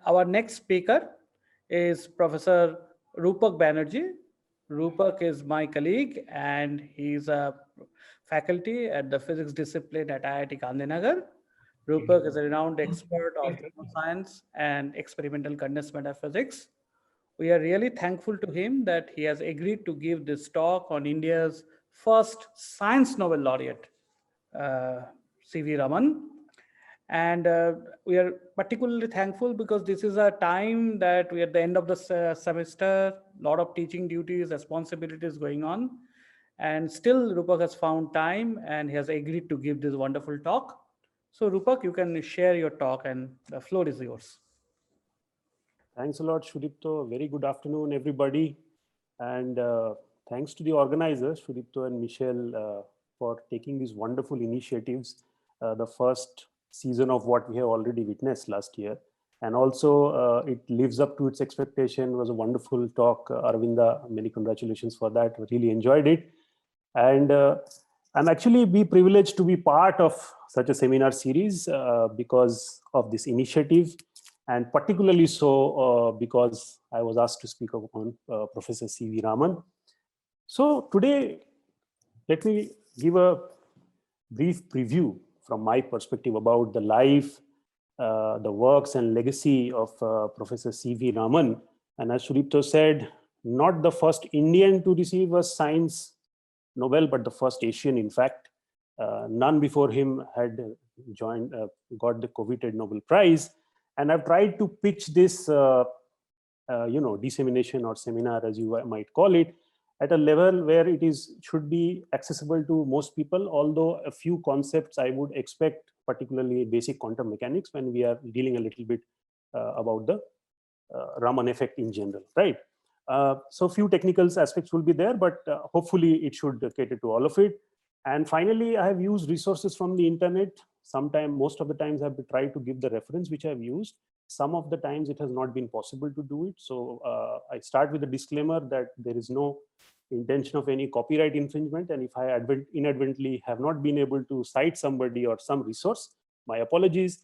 our next speaker is Professor Rupak Banerjee. Rupak is my colleague and he's a faculty at the physics discipline at IIT Gandhinagar. Rupak is a renowned expert of science and experimental condensed matter physics. We are really thankful to him that he has agreed to give this talk on India's first science Nobel laureate, uh, C.V. Raman. And we are particularly thankful because this is a time that we are at the end of the semester, a lot of teaching duties, responsibilities going on. And still, Rupak has found time and he has agreed to give this wonderful talk. So, Rupak, you can share your talk and the floor is yours. Thanks a lot, Shudipto. Very good afternoon, everybody. And thanks to the organizers, Shudipto and Michelle, for taking these wonderful initiatives, the first season of what we have already witnessed last year. And also, it lives up to its expectation. It was a wonderful talk, Arvinda. Many congratulations for that. Really enjoyed it. And I'm actually be privileged to be part of such a seminar series because of this initiative, and particularly so because I was asked to speak upon Professor C.V. Raman. So today, let me give a brief preview from my perspective about the life, the works and legacy of Professor C.V. Raman. And as Shudipto said, not the first Indian to receive a science Nobel, but the first Asian, in fact. None before him had got the coveted Nobel Prize. And I've tried to pitch this, dissemination or seminar, as you might call it, at a level where it should be accessible to most people, although a few concepts I would expect, particularly basic quantum mechanics, when we are dealing a little bit about the Raman effect in general, right? So few technical aspects will be there, but hopefully it should cater to all of it. And finally, I have used resources from the internet. Most of the times I've tried to give the reference which I've used. Some of the times it has not been possible to do it. So I start with a disclaimer that there is no intention of any copyright infringement. And if I inadvertently have not been able to cite somebody or some resource, my apologies.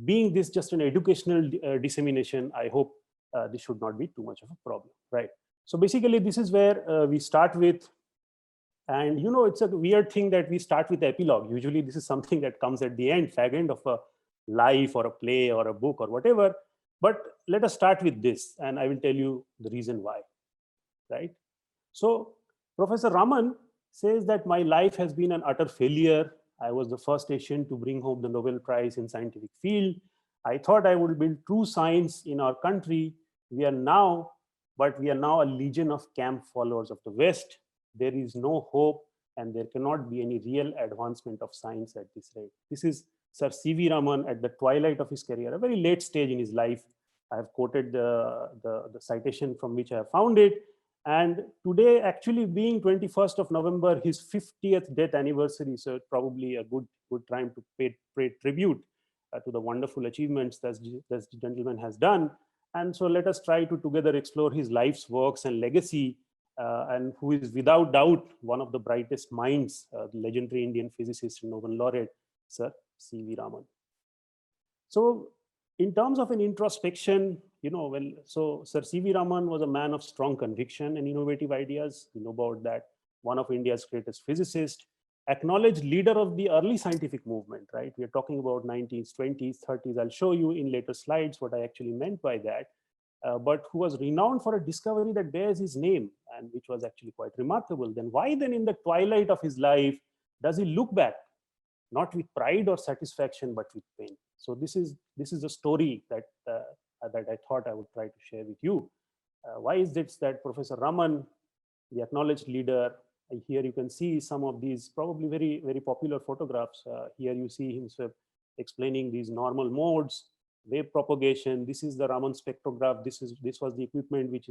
Being this just an educational dissemination, I hope this should not be too much of a problem, right? So basically, this is where we start with. And it's a weird thing that we start with the epilogue. Usually this is something that comes at the end, fag end of a life or a play or a book or whatever. But let us start with this, and I will tell you the reason why, right? So Professor Raman says that my life has been an utter failure. I was the first Asian to bring home the Nobel Prize in scientific field. I thought I would build true science in our country. We are now a legion of camp followers of the West. There is no hope and there cannot be any real advancement of science at this rate. This is Sir C.V. Raman at the twilight of his career, a very late stage in his life. I have quoted the citation from which I have found it. And today, actually being 21st of November, his 50th death anniversary, so probably a good time to pay tribute to the wonderful achievements that this gentleman has done. And so let us try to together explore his life's works and legacy, and who is without doubt one of the brightest minds, the legendary Indian physicist and Nobel laureate, Sir C.V. Raman. So in terms of an introspection, so Sir C.V. Raman was a man of strong conviction and innovative ideas. You know about that. One of India's greatest physicists, acknowledged leader of the early scientific movement, right? We are talking about 19s, 20s, 30s. I'll show you in later slides what I actually meant by that. But who was renowned for a discovery that bears his name and which was actually quite remarkable. Then why then in the twilight of his life does he look back, not with pride or satisfaction, but with pain? So this is a story that I thought I would try to share with you. Why is it that Professor Raman, the acknowledged leader, here you can see some of these probably very, very popular photographs. Here you see himself explaining these normal modes, wave propagation. This is the Raman spectrograph. This was the equipment which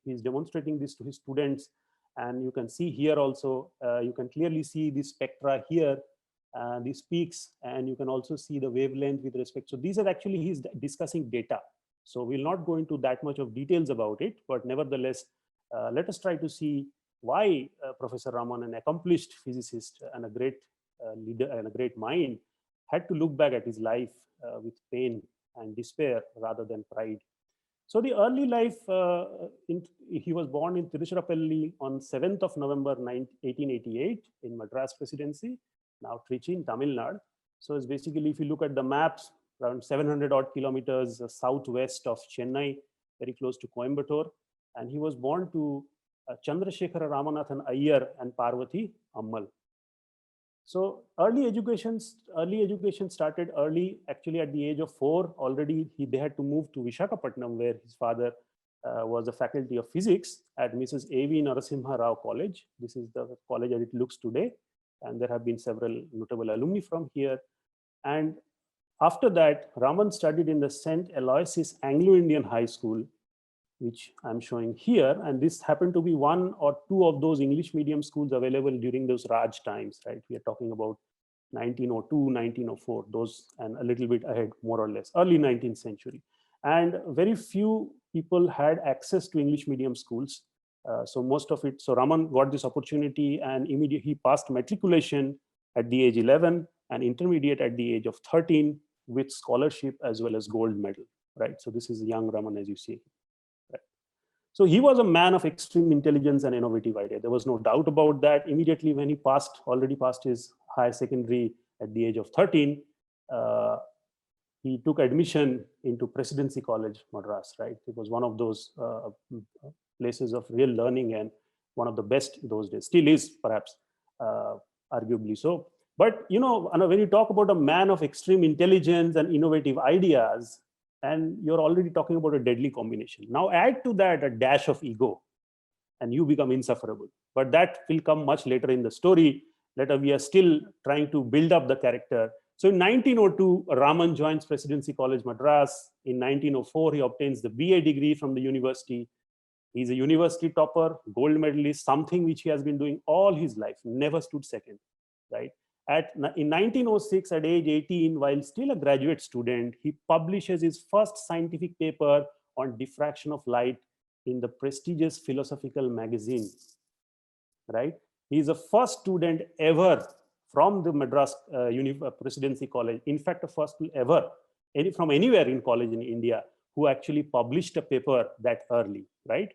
he's demonstrating this to his students. And you can see here also, you can clearly see the spectra here, these peaks, and you can also see the wavelength with respect. So these are actually, he's discussing data. So we'll not go into that much of details about it, but nevertheless, let us try to see why Professor Raman, an accomplished physicist and a great leader and a great mind, had to look back at his life with pain and despair rather than pride. So the early life, he was born in Tiruchirappalli on 7th of November 1888 in Madras Presidency, now Trichy in Tamil Nadu. So it's basically, if you look at the maps, around 700 odd kilometers southwest of Chennai, very close to Coimbatore. And he was born to Chandrasekhara Ramanathan Iyer and Parvati Ammal. So early education started early. Actually, at the age of 4, already they had to move to Vishakhapatnam, where his father was a faculty of physics at Mrs. A.V. Narasimha Rao College. This is the college as it looks today, and there have been several notable alumni from here. And after that, Raman studied in the St. Aloysius Anglo-Indian High School, which I'm showing here. And this happened to be one or two of those English medium schools available during those Raj times, right? We are talking about 1902, 1904, those, and a little bit ahead, more or less, early 19th century. And very few people had access to English medium schools. So most of it, so Raman got this opportunity, and immediately he passed matriculation at the age 11 and intermediate at the age of 13 with scholarship as well as gold medal, right? So this is young Raman, as you see. So he was a man of extreme intelligence and innovative idea. There was no doubt about that. Immediately when he already passed his higher secondary at the age of 13, he took admission into Presidency College, Madras, right? It was one of those places of real learning and one of the best those days. Still is, perhaps, arguably so. But, you know, when you talk about a man of extreme intelligence and innovative ideas, and you're already talking about a deadly combination. Now add to that a dash of ego, and you become insufferable. But that will come much later in the story. Later, we are still trying to build up the character. So in 1902, Raman joins Presidency College, Madras. In 1904, he obtains the BA degree from the university. He's a university topper, gold medalist, something which he has been doing all his life, never stood second, right? In 1906, at age 18, while still a graduate student, he publishes his first scientific paper on diffraction of light in the prestigious philosophical magazine, right? He is the first student ever from the Madras Presidency College, in fact, the first ever from anywhere in college in India who actually published a paper that early, right?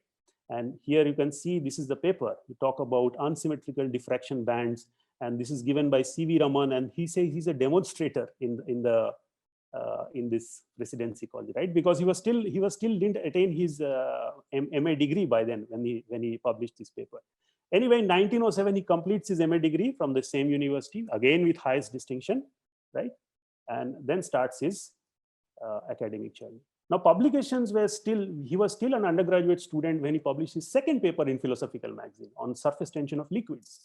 And here you can see this is the paper. We talk about unsymmetrical diffraction bands, and this is given by C.V. Raman, and he says he's a demonstrator in this Presidency College, right? Because he still didn't attain his MA degree by then when he published this paper. Anyway, in 1907 he completes his MA degree from the same university, again with highest distinction, right? And then starts his academic journey. Now, publications were he was still an undergraduate student when he published his second paper in Philosophical Magazine on surface tension of liquids.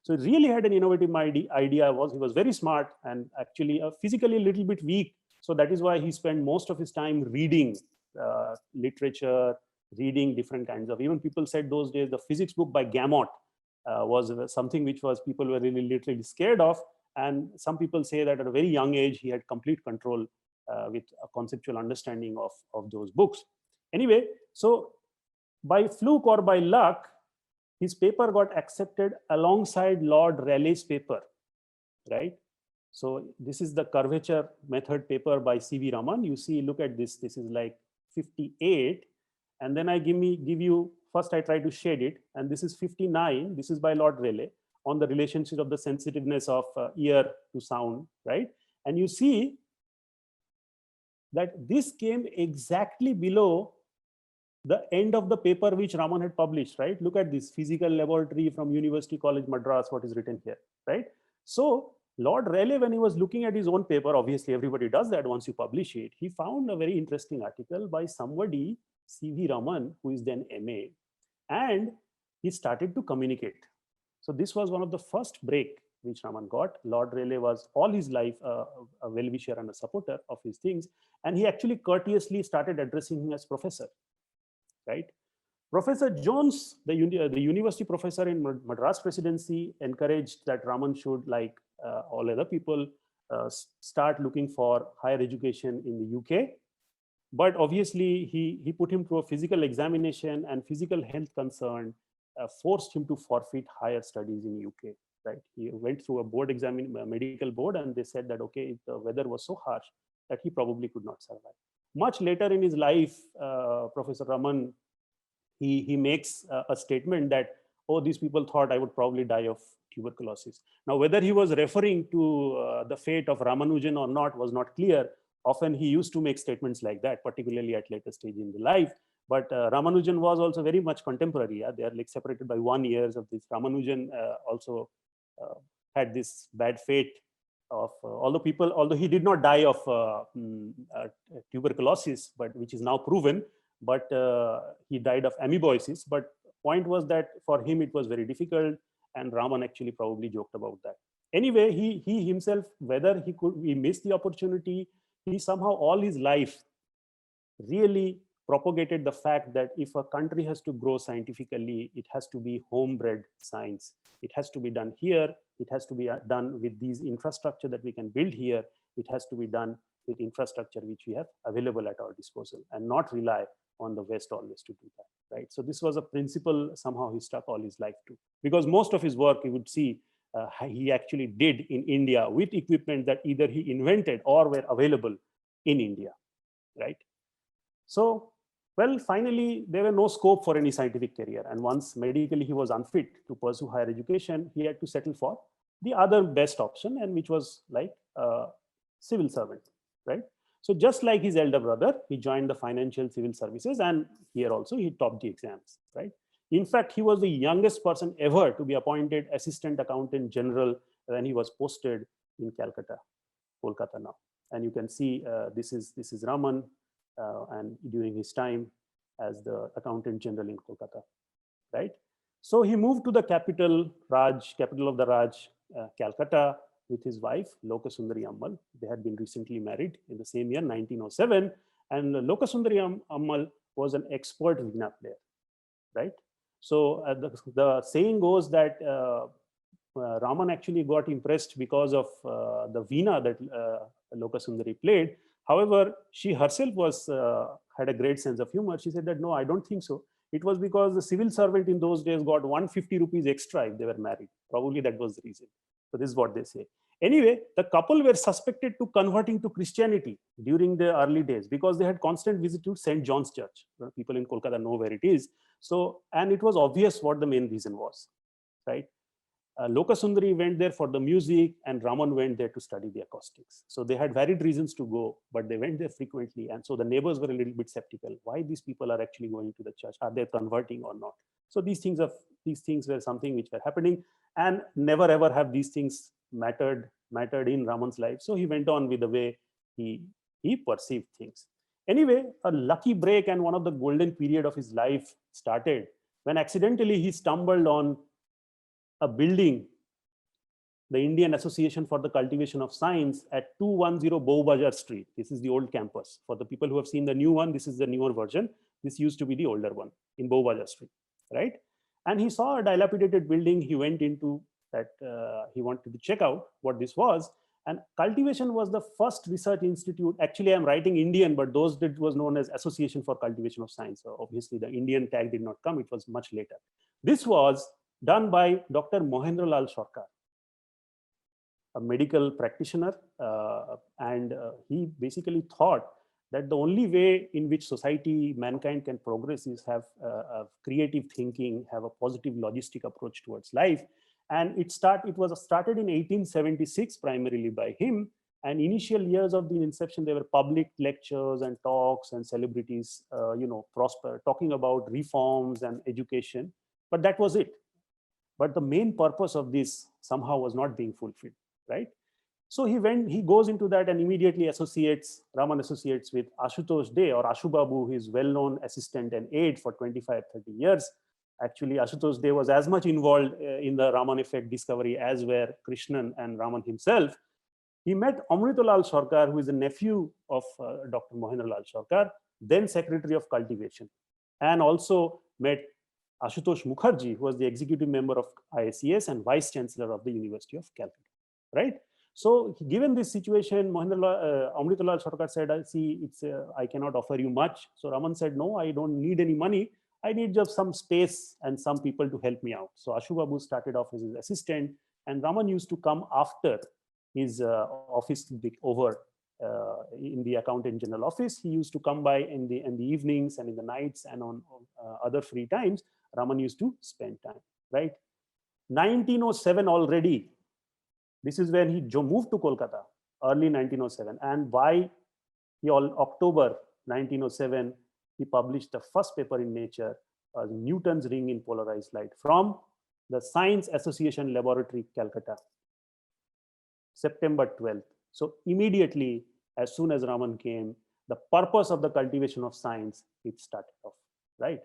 So he really had an innovative idea. He was very smart and actually physically a little bit weak. So that is why he spent most of his time reading literature, reading different kinds of, even people said those days, the physics book by Gamow was something which people were really literally scared of. And some people say that at a very young age, he had complete control with a conceptual understanding of those books. Anyway, so by fluke or by luck, his paper got accepted alongside Lord Rayleigh's paper, right? So this is the curvature method paper by C.V. Raman. You see, look at this. This is like 58. And then I give you, first I try to shade it. And this is 59. This is by Lord Rayleigh on the relationship of the sensitiveness of ear to sound, right? And you see that this came exactly below the end of the paper which Raman had published, right? Look at this, physical laboratory from University College Madras, what is written here, right? So Lord Rayleigh, when he was looking at his own paper, obviously everybody does that once you publish it, he found a very interesting article by somebody, C.V. Raman, who is then MA, and he started to communicate. So this was one of the first break which Raman got. Lord Rayleigh was all his life a well-wisher and a supporter of his things, and he actually courteously started addressing him as professor, right? Professor Jones, the university professor in Madras Presidency, encouraged that Raman should, like all other people, start looking for higher education in the UK. But obviously, he put him through a physical examination, and physical health concern forced him to forfeit higher studies in UK. Right? He went through a board medical board, and they said that okay, the weather was so harsh that he probably could not survive. Much later in his life, Professor Raman, he makes a statement that, oh, these people thought I would probably die of tuberculosis. Now, whether he was referring to the fate of Ramanujan or not was not clear. Often he used to make statements like that, particularly at later stage in the life. But Ramanujan was also very much contemporary. Yeah? They are like separated by 1 year of this. Ramanujan also had this bad fate of, although he did not die of tuberculosis, but which is now proven, but he died of amoeboisis. But point was that for him it was very difficult, and Raman actually probably joked about that. Anyway, he himself, whether he missed the opportunity, he somehow all his life really propagated the fact that if a country has to grow scientifically, it has to be homebred science. It has to be done here. It has to be done with these infrastructure that we can build here. It has to be done with infrastructure which we have available at our disposal, and not rely on the West always to do that, right? So this was a principle somehow he stuck all his life to, because most of his work you would see he actually did in India with equipment that either he invented or were available in India, right? So, well, finally, there were no scope for any scientific career. And once medically he was unfit to pursue higher education, he had to settle for the other best option, and which was like a civil servant, right? So just like his elder brother, he joined the financial civil services, and here also he topped the exams, right? In fact, he was the youngest person ever to be appointed assistant accountant general when he was posted in Calcutta, Kolkata now. And you can see this is Raman, and during his time as the accountant general in Kolkata, right? So he moved to the capital of the Raj, Calcutta, with his wife, Lokasundari Ammal. They had been recently married in the same year, 1907. And Lokasundari Ammal was an expert veena player, right? So the saying goes that Raman actually got impressed because of the veena that Lokasundari played. However, she herself had a great sense of humor. She said that, no, I don't think so. It was because the civil servant in those days got 150 rupees extra if they were married. Probably that was the reason. So this is what they say. Anyway, the couple were suspected to converting to Christianity during the early days because they had constant visit to St. John's Church. People in Kolkata know where it is. So, and it was obvious what the main reason was, right? Lokasundari went there for the music, and Raman went there to study the acoustics. So they had varied reasons to go, but they went there frequently. And so the neighbors were a little bit skeptical. Why these people are actually going to the church? Are they converting or not? So these things were something which were happening, and never ever have these things mattered in Raman's life. So he went on with the way he perceived things. Anyway, a lucky break and one of the golden period of his life started when accidentally he stumbled on a building, the Indian Association for the Cultivation of Science, at 210 Bowbajar Street. This is the old campus. For the people who have seen the new one, this is the newer version. This used to be the older one in Bowbajar Street, right? And he saw a dilapidated building. He went into that, he wanted to check out what this was. And cultivation was the first research institute. Actually, I'm writing Indian, but those was known as Association for Cultivation of Science. So obviously the Indian tag did not come. It was much later. This was done by Dr. Mohendralal Sarkar, a medical practitioner, and he basically thought that the only way in which society, mankind can progress is have a creative thinking, have a positive logistic approach towards life. And it was started in 1876 primarily by him. And initial years of the inception, there were public lectures and talks and celebrities, talking about reforms and education. But that was it. But the main purpose of this somehow was not being fulfilled, right? So he goes into that and immediately Raman associates with Ashutosh De, or Ashu Babu, his well-known assistant and aide for 25, 30 years. Actually, Ashutosh De was as much involved in the Raman effect discovery as were Krishnan and Raman himself. He met Amritulal Sarkar, who is a nephew of Dr. Mohendralal Sarkar, then Secretary of Cultivation, and also met Ashutosh Mukherjee, who was the executive member of ISES and vice chancellor of the University of Calcutta, right? So given this situation, Amritulal Sarkar said, I cannot offer you much. So Raman said, no, I don't need any money. I need just some space and some people to help me out. So Ashu Babu started off as his assistant, and Raman used to come after his office to take over in the accountant general office. He used to come by in the evenings and in the nights, and on other free times, Raman used to spend time, right? 1907 already. This is when he moved to Kolkata, early 1907. And by October 1907, he published the first paper in Nature, Newton's ring in polarized light, from the Science Association Laboratory, Calcutta, September 12th. So immediately, as soon as Raman came, the purpose of the cultivation of science, it started off, right?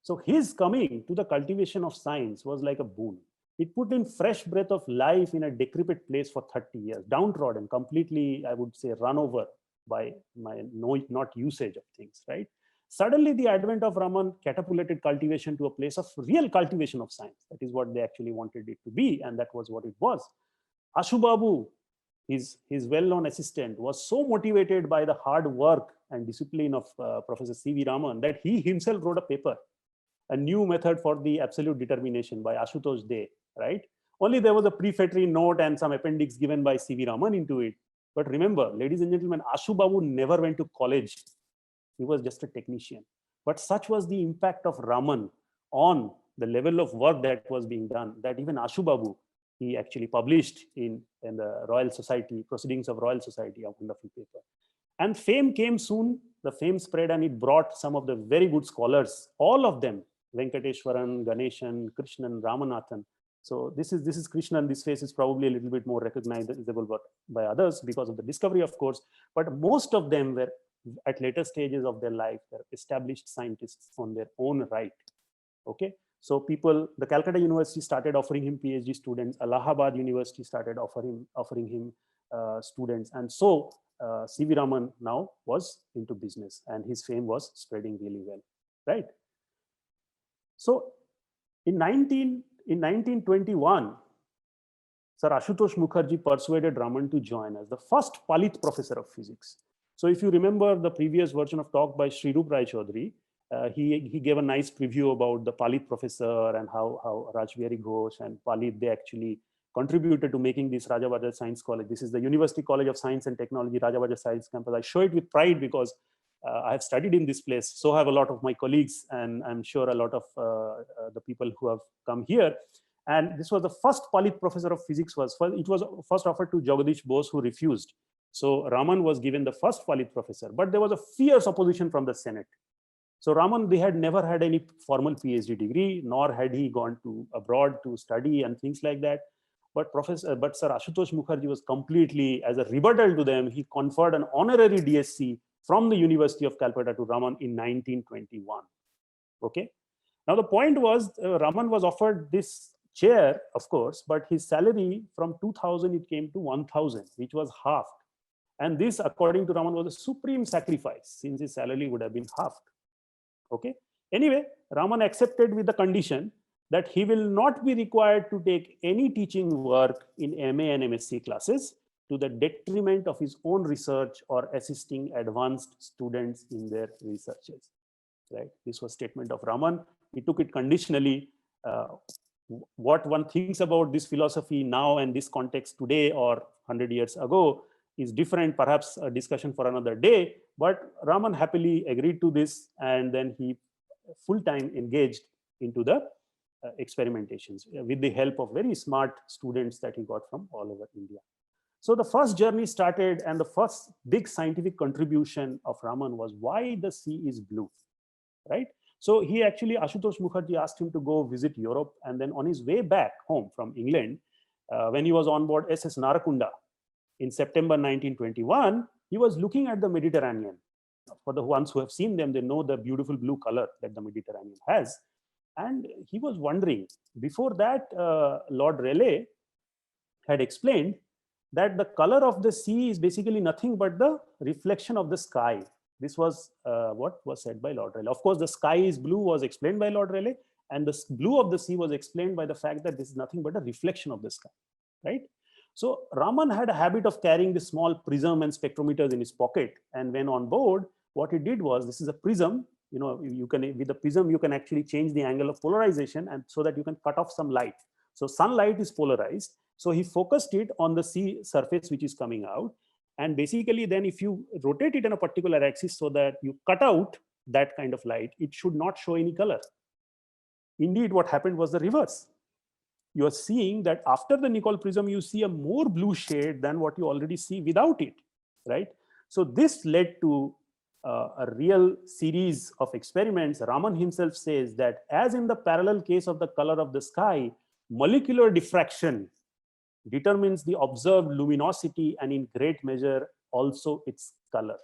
So his coming to the cultivation of science was like a boon. It put in fresh breath of life in a decrepit place for 30 years, downtrodden, completely, I would say, run over by not usage of things, right? Suddenly, the advent of Raman catapulted cultivation to a place of real cultivation of science. That is what they actually wanted it to be, and that was what it was. Ashu Babu, his well-known assistant, was so motivated by the hard work and discipline of Professor C.V. Raman that he himself wrote a paper, a new method for the absolute determination by Ashutosh De, right? Only there was a prefatory note and some appendix given by C.V. Raman into it. But remember, ladies and gentlemen, Ashu Babu never went to college. He was just a technician. But such was the impact of Raman on the level of work that was being done, that even Ashu Babu, he actually published in the Royal Society, Proceedings of Royal Society, a wonderful paper. And fame came soon. The fame spread, and it brought some of the very good scholars, all of them, Venkateshwaran, Ganeshan, Krishnan, Ramanathan. So this is Krishnan. This face is probably a little bit more recognizable by others because of the discovery, of course. But most of them were at later stages of their life, they're established scientists on their own right. Okay. So the Calcutta University started offering him PhD students. Allahabad University started offering him students. And so C.V. Raman now was into business, and his fame was spreading really well, right? So in 1921, Sir Ashutosh Mukherjee persuaded Raman to join as the first Palit professor of physics. So if you remember the previous version of talk by Sri Rup Rai Chaudhary, he gave a nice preview about the Palit professor and how Rajbihari Ghosh and Palit, they actually contributed to making this Rajabhaja Science College. This is the University College of Science and Technology, Rajabhaja Science Campus. I show it with pride because I have studied in this place. So have a lot of my colleagues, and I'm sure a lot of the people who have come here. And this was the first Palit professor of physics. It was first offered to Jagadish Bose, who refused. So Raman was given the first Palit professor, but there was a fierce opposition from the Senate. So Raman, they had never had any formal PhD degree, nor had he gone to abroad to study and things like that. But Sir Ashutosh Mukherjee was completely, as a rebuttal to them, he conferred an honorary DSc from the University of Calcutta to Raman in 1921. Okay. Now the point was, Raman was offered this chair, of course, but his salary from 2,000 it came to 1,000, which was halved. And this, according to Raman, was a supreme sacrifice, since his salary would have been halved. Okay. Anyway, Raman accepted with the condition that he will not be required to take any teaching work in MA and MSc classes to the detriment of his own research or assisting advanced students in their researches. Right. This was statement of Raman. He took it conditionally. What one thinks about this philosophy now and this context today or 100 years ago is different, perhaps a discussion for another day. But Raman happily agreed to this, and then he full-time engaged into the experimentations with the help of very smart students that he got from all over India. So the first journey started, and the first big scientific contribution of Raman was why the sea is blue, right? So Ashutosh Mukherjee asked him to go visit Europe, and then on his way back home from England, when he was on board SS Narakunda in September 1921, he was looking at the Mediterranean. For the ones who have seen them, they know the beautiful blue color that the Mediterranean has. And he was wondering, before that, Lord Rayleigh had explained that the color of the sea is basically nothing but the reflection of the sky. This was what was said by Lord Rayleigh. Of course, the sky is blue was explained by Lord Rayleigh, and the blue of the sea was explained by the fact that this is nothing but a reflection of the sky, right? So Raman had a habit of carrying this small prism and spectrometers in his pocket, and when on board, what he did was, this is a prism. You know, you can, with the prism, you can actually change the angle of polarization, and so that you can cut off some light. So sunlight is polarized. So he focused it on the sea surface, which is coming out. And basically then if you rotate it in a particular axis so that you cut out that kind of light, it should not show any color. Indeed, what happened was the reverse. You are seeing that after the Nicol prism, you see a more blue shade than what you already see without it, right? So this led to a real series of experiments. Raman himself says that as in the parallel case of the color of the sky, molecular diffraction determines the observed luminosity and in great measure also its color.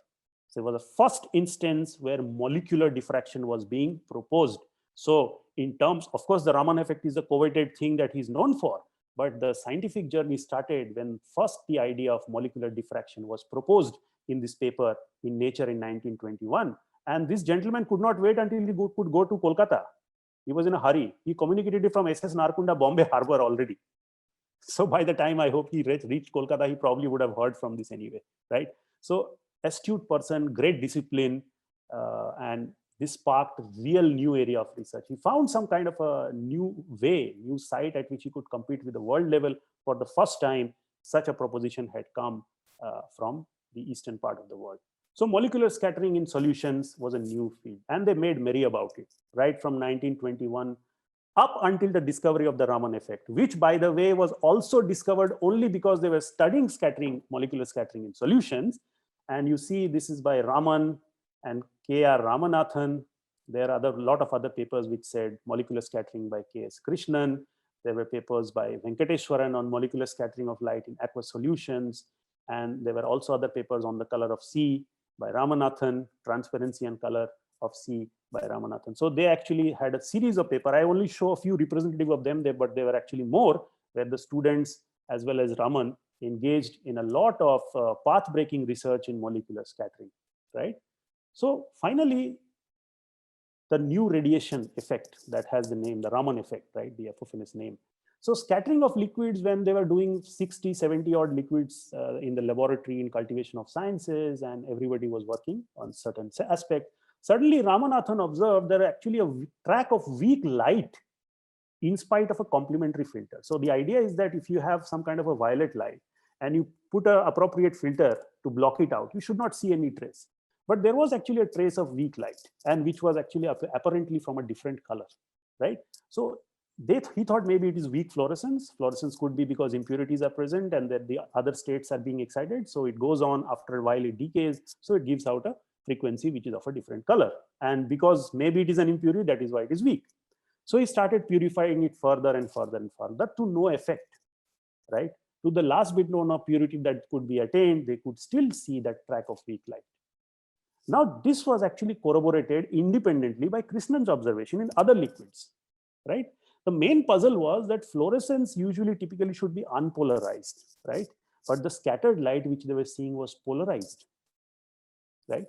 So it was the first instance where molecular diffraction was being proposed. So in terms, of course, the Raman effect is a coveted thing that he's known for, but the scientific journey started when first the idea of molecular diffraction was proposed in this paper in Nature in 1921. And this gentleman could not wait until he could go to Kolkata. He was in a hurry. He communicated it from SS Narkunda, Bombay Harbor already. So by the time I hope he reached Kolkata, he probably would have heard from this anyway, right? So astute person, great discipline, and this sparked real new area of research. He found some kind of a new way, new site at which he could compete with the world level. For the first time, such a proposition had come from the eastern part of the world. So molecular scattering in solutions was a new field, and they made merry about it, right from 1921 up until the discovery of the Raman effect, which by the way was also discovered only because they were studying scattering, molecular scattering in solutions. And you see this is by Raman and K.R. Ramanathan. There are a lot of other papers which said molecular scattering by K.S. Krishnan. There were papers by Venkateswaran on molecular scattering of light in aqueous solutions. And there were also other papers on the color of sea by Ramanathan, transparency and color of sea by Ramanathan. So they actually had a series of papers. I only show a few representative of them, but there were actually more where the students as well as Raman engaged in a lot of path-breaking research in molecular scattering, right? So finally, the new radiation effect that has the name, the Raman effect, right? The apophonous name. So scattering of liquids when they were doing 60, 70 odd liquids in the laboratory in cultivation of sciences, and everybody was working on certain aspect. Suddenly Ramanathan observed there are actually a track of weak light in spite of a complementary filter. So the idea is that if you have some kind of a violet light and you put an appropriate filter to block it out, you should not see any trace. But there was actually a trace of weak light, and which was actually apparently from a different color, right? So he thought maybe it is weak fluorescence. Fluorescence could be because impurities are present and that the other states are being excited. So it goes on after a while, it decays. So it gives out a frequency which is of a different color. And because maybe it is an impurity, that is why it is weak. So he started purifying it further and further and further to no effect, right? To the last bit known of purity that could be attained, they could still see that track of weak light. Now, this was actually corroborated independently by Krishnan's observation in other liquids, right? The main puzzle was that fluorescence usually typically should be unpolarized, right? But the scattered light which they were seeing was polarized, right?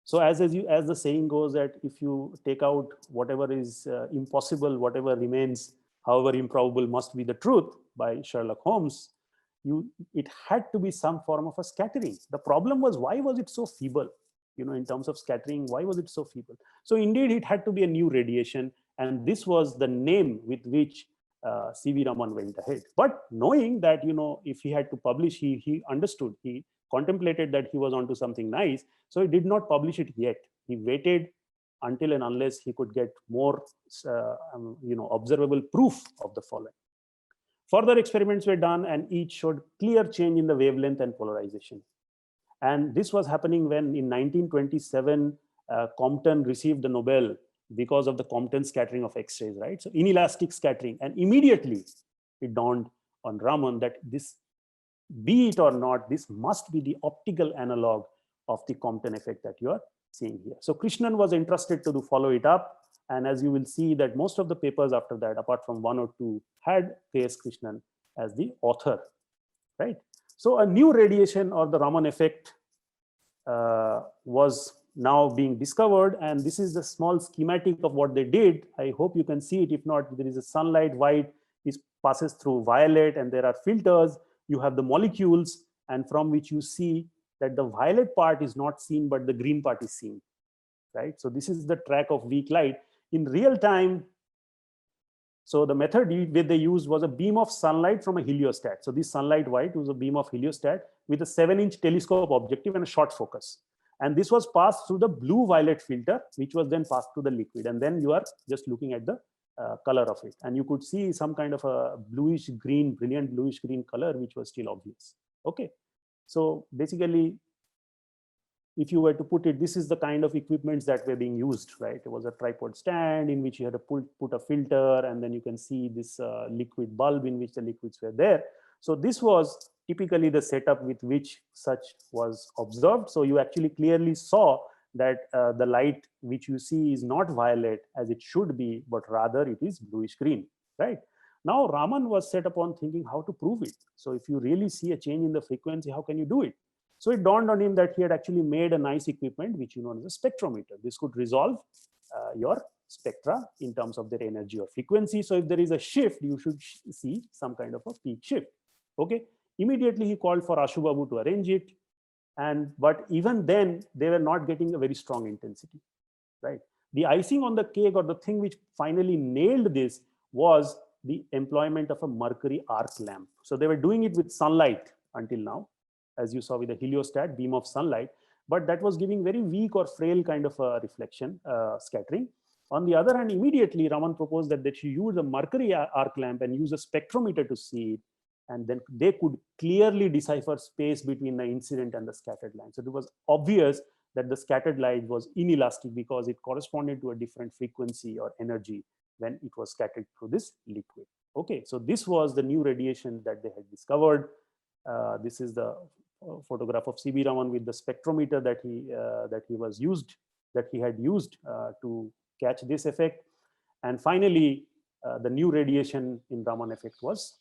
So as the saying goes, that if you take out whatever is impossible, whatever remains, however improbable, must be the truth by Sherlock Holmes, it had to be some form of a scattering. The problem was, why was it so feeble? You know, in terms of scattering, why was it so feeble? So indeed, it had to be a new radiation. And this was the name with which C.V. Raman went ahead. But knowing that, you know, if he had to publish, he understood, he contemplated that he was onto something nice. So he did not publish it yet. He waited until and unless he could get more, observable proof of the following. Further experiments were done, and each showed clear change in the wavelength and polarization. And this was happening when in 1927, Compton received the Nobel because of the Compton scattering of X-rays, right? So inelastic scattering. And immediately it dawned on Raman that this, be it or not, this must be the optical analog of the Compton effect that you are seeing here. So Krishnan was interested to follow it up. And as you will see that most of the papers after that, apart from one or two, had K.S. Krishnan as the author, right? So a new radiation, or the Raman effect, was now being discovered. And this is the small schematic of what they did. I hope you can see it. If not, there is a sunlight, white, it passes through violet, and there are filters. You have the molecules, and from which you see that the violet part is not seen, but the green part is seen, right? So this is the track of weak light. In real time, So the method that they used was a beam of sunlight from a heliostat. So this sunlight white was a beam of heliostat with a 7-inch telescope objective and a short focus. And this was passed through the blue violet filter, which was then passed to the liquid. And then you are just looking at the color of it. And you could see some kind of a bluish green, brilliant bluish green color, which was still obvious. Okay. So basically, if you were to put it, this is the kind of equipments that were being used, right? It was a tripod stand in which you had to put a filter, and then you can see this liquid bulb in which the liquids were there. So this was typically the setup with which such was observed. So you actually clearly saw that the light which you see is not violet as it should be, but rather it is bluish green, right? Now Raman was set upon thinking how to prove it. So if you really see a change in the frequency, how can you do it? So it dawned on him that he had actually made a nice equipment, which you know as a spectrometer. This could resolve your spectra in terms of their energy or frequency. So if there is a shift, you should see some kind of a peak shift. Okay. Immediately he called for Ashu Babu to arrange it. But even then, they were not getting a very strong intensity, right? The icing on the cake, or the thing which finally nailed this, was the employment of a mercury arc lamp. So they were doing it with sunlight until now, as you saw with the heliostat beam of sunlight, but that was giving very weak or frail kind of a reflection scattering. On the other hand, immediately Raman proposed that they should use a mercury arc lamp and use a spectrometer to see it, and then they could clearly decipher space between the incident and the scattered line. So it was obvious that the scattered light was inelastic because it corresponded to a different frequency or energy when it was scattered through this liquid. Okay, so this was the new radiation that they had discovered. This is the photograph of C.B. Raman with the spectrometer that he had used to catch this effect. And finally, the new radiation in Raman effect was.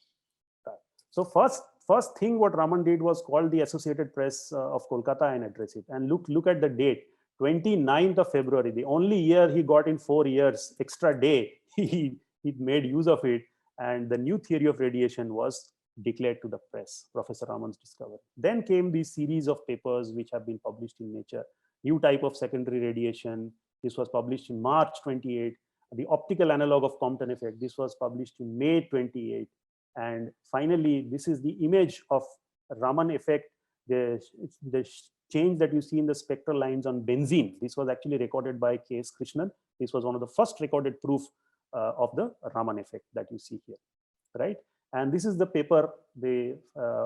So first thing what Raman did was call the Associated Press of Kolkata and address it. And look at the date, 29th of February, the only year he got in 4 years, extra day, he made use of it. And the new theory of radiation was declared to the press, Professor Raman's discovery. Then came these series of papers which have been published in Nature. New type of secondary radiation. This was published in March 28. The optical analog of Compton effect. This was published in May 28. And finally, this is the image of Raman effect. The change that you see in the spectral lines on benzene. This was actually recorded by K.S. Krishnan. This was one of the first recorded proof of the Raman effect that you see here, right? And this is the paper, the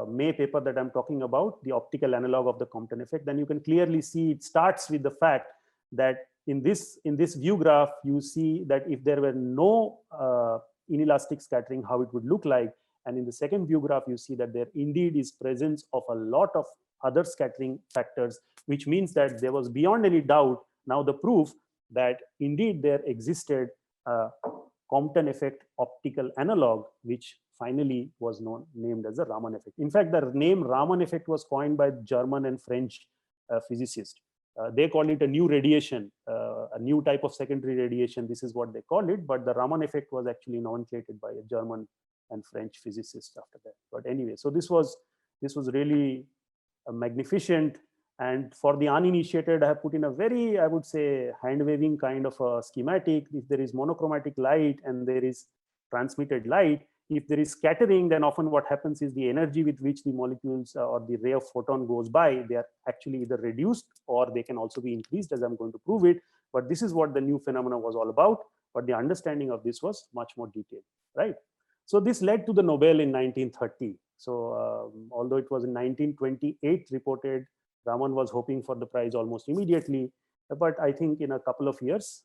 May paper that I'm talking about, the optical analog of the Compton effect. Then you can clearly see it starts with the fact that in this view graph, you see that if there were no inelastic scattering, how it would look like. And in the second view graph, you see that there indeed is presence of a lot of other scattering factors, which means that there was beyond any doubt now the proof that indeed there existed a Compton effect optical analog, which finally was named as the Raman effect. In fact, the name Raman effect was coined by German and French physicists. They call it a new radiation, a new type of secondary radiation. This is what they call it. But the Raman effect was actually nomenclated by a German and French physicist after that. But anyway, so this was really magnificent. And for the uninitiated, I have put in a very, I would say, hand-waving kind of a schematic. If there is monochromatic light and there is transmitted light, if there is scattering, then often what happens is the energy with which the molecules or the ray of photon goes by, they are actually either reduced or they can also be increased, as I'm going to prove it. But this is what the new phenomena was all about. But the understanding of this was much more detailed, right? So this led to the Nobel in 1930. So although it was in 1928 reported, Raman was hoping for the prize almost immediately. But I think in a couple of years,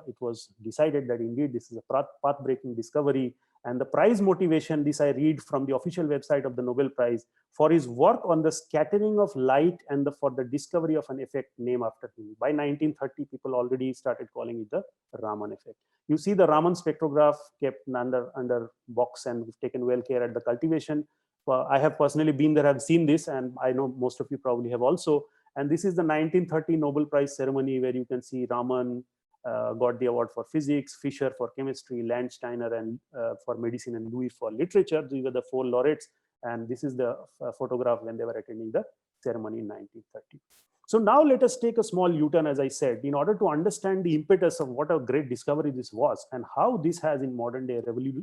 it was decided that indeed this is a path-breaking discovery. And the prize motivation, this I read from the official website of the Nobel Prize, for his work on the scattering of light and for the discovery of an effect named after him. By 1930, people already started calling it the Raman effect. You see the Raman spectrograph kept under box, and we've taken well care at the cultivation. I have personally been there, I've seen this, and I know most of you probably have also. And this is the 1930 Nobel Prize ceremony where you can see Raman got the award for physics, Fisher for chemistry, Landsteiner and for medicine, and Louis for literature. These were the 4 laureates. And this is the photograph when they were attending the ceremony in 1930. So now let us take a small U-turn, as I said, in order to understand the impetus of what a great discovery this was and how this has in modern day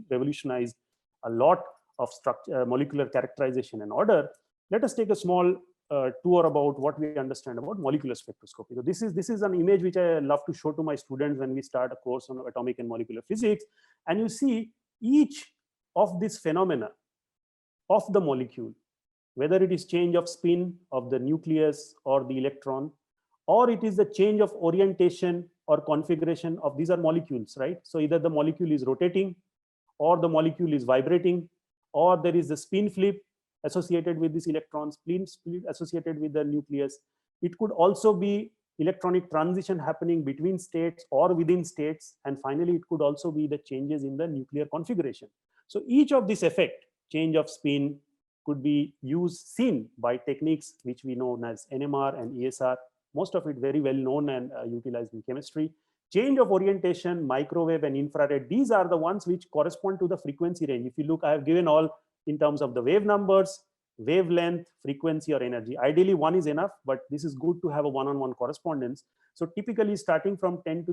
revolutionized a lot of structure, molecular characterization and order. Let us take a small tour about what we understand about molecular spectroscopy. So this is an image which I love to show to my students when we start a course on atomic and molecular physics. And you see each of these phenomena of the molecule, whether it is change of spin of the nucleus or the electron, or it is the change of orientation or configuration of, these are molecules, right? So either the molecule is rotating, or the molecule is vibrating, or there is a spin flip associated with this electron, spin split associated with the nucleus. It could also be electronic transition happening between states or within states. And finally, it could also be the changes in the nuclear configuration. So each of this effect, change of spin, could be seen by techniques which we know as NMR and ESR, most of it very well known and utilized in chemistry. Change of orientation, microwave and infrared, these are the ones which correspond to the frequency range. If you look, I have given all in terms of the wave numbers, wavelength, frequency or energy. Ideally one is enough, but this is good to have a one-on-one correspondence. So typically starting from 3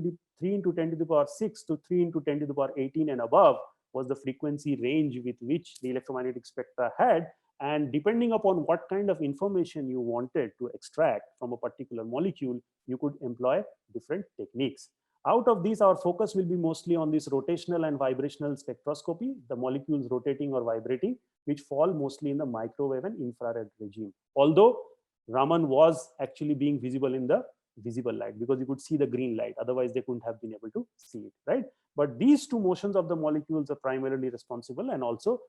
into 10 to the power 6 to 3 into 10 to the power 18 and above was the frequency range with which the electromagnetic spectra had. And depending upon what kind of information you wanted to extract from a particular molecule, you could employ different techniques. Out of these, our focus will be mostly on this rotational and vibrational spectroscopy, the molecules rotating or vibrating, which fall mostly in the microwave and infrared regime. Although Raman was actually being visible in the visible light, because you could see the green light, otherwise they couldn't have been able to see it, right? But these two motions of the molecules are primarily responsible, and also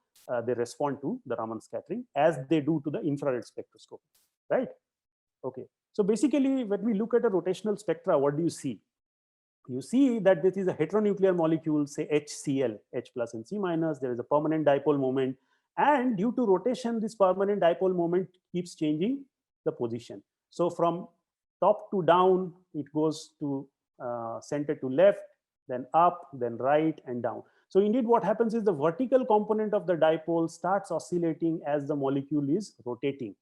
they respond to the Raman scattering as they do to the infrared spectroscopy, right? Okay, so basically when we look at a rotational spectra, what do you see? You see that this is a heteronuclear molecule, say HCl, H plus and C minus. There is a permanent dipole moment, and due to rotation, this permanent dipole moment keeps changing the position. So from top to down, it goes to center to left, then up, then right and down. So indeed what happens is the vertical component of the dipole starts oscillating as the molecule is rotating.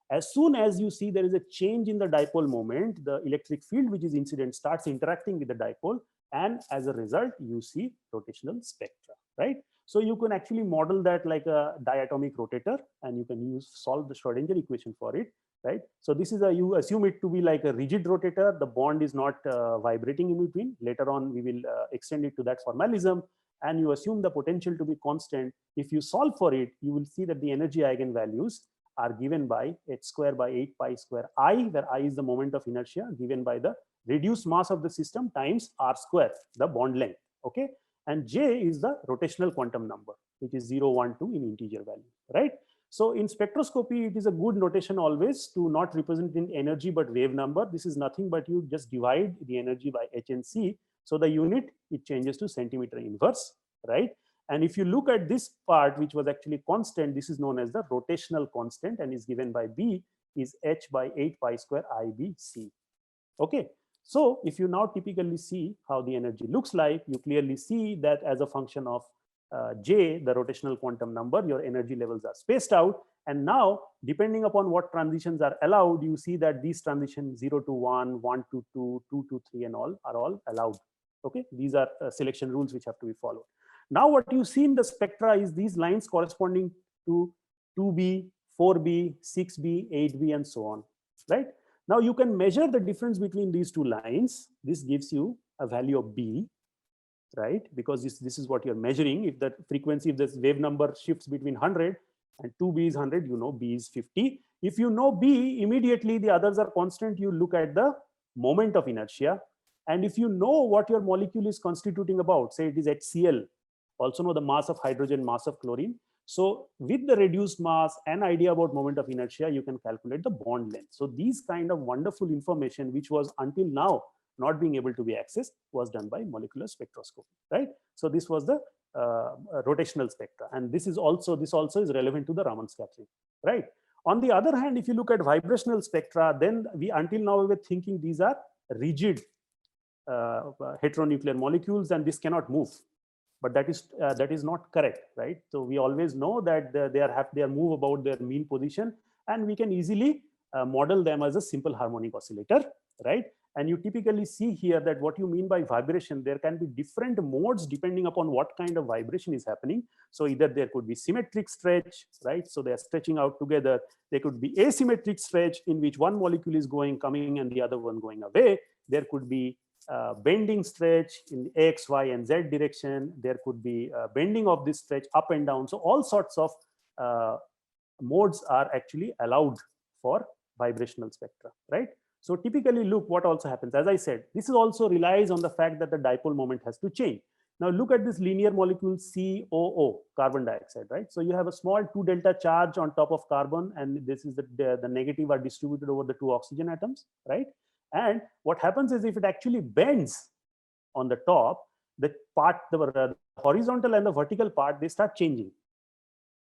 As soon as you see there is a change in the dipole moment, the electric field which is incident starts interacting with the dipole, and as a result you see rotational spectra, right? So you can actually model that like a diatomic rotator, and you can solve the Schrodinger equation for it, right? So this is you assume it to be like a rigid rotator. The bond is not vibrating in between. Later on we will extend it to that formalism, and you assume the potential to be constant. If you solve for it, you will see that the energy eigenvalues are given by h square by 8 pi square I, where I is the moment of inertia given by the reduced mass of the system times r square, the bond length, okay? And J is the rotational quantum number, which is 0, 1, 2 in integer value, right? So in spectroscopy, it is a good notation always to not represent in energy but wave number. This is nothing but you just divide the energy by h and c. So the unit, it changes to centimeter inverse, right? And if you look at this part, which was actually constant, this is known as the rotational constant and is given by B is h by 8 pi square IBC. Okay. So if you now typically see how the energy looks like, you clearly see that as a function of J, the rotational quantum number, your energy levels are spaced out. And now, depending upon what transitions are allowed, you see that these transitions 0 to 1, 1 to 2, 2 to 3, and all are all allowed. Okay. These are selection rules which have to be followed. Now what you see in the spectra is these lines corresponding to 2B, 4B, 6B, 8B, and so on, right? Now you can measure the difference between these two lines. This gives you a value of B, right? Because this is what you're measuring. If the frequency, if this wave number shifts between 100 and 2B is 100, you know B is 50. If you know B, immediately the others are constant, you look at the moment of inertia. And if you know what your molecule is constituting about, say it is HCl, also know the mass of hydrogen, mass of chlorine. So with the reduced mass and idea about moment of inertia, you can calculate the bond length. So these kind of wonderful information, which was until now not being able to be accessed, was done by molecular spectroscopy, right? So this was the rotational spectra, and this also is relevant to the Raman scattering, right? On the other hand, if you look at vibrational spectra, then until now we were thinking these are rigid heteronuclear molecules and this cannot move. But that is not correct, right? So we always know that they are move about their mean position, and we can easily model them as a simple harmonic oscillator, right? And you typically see here that what you mean by vibration, there can be different modes depending upon what kind of vibration is happening. So either there could be symmetric stretch, right? So they are stretching out together. There could be asymmetric stretch in which one molecule is coming and the other one going away. There could be bending stretch in the X, Y, and Z direction. There could be bending of this stretch up and down. So all sorts of modes are actually allowed for vibrational spectra, right? So typically, look what also happens. As I said, this is also relies on the fact that the dipole moment has to change. Now look at this linear molecule COO, carbon dioxide, right? So you have a small 2 delta charge on top of carbon, and this is the negative are distributed over the 2 oxygen atoms, right? And what happens is if it actually bends on the top, the part, the horizontal and the vertical part, they start changing.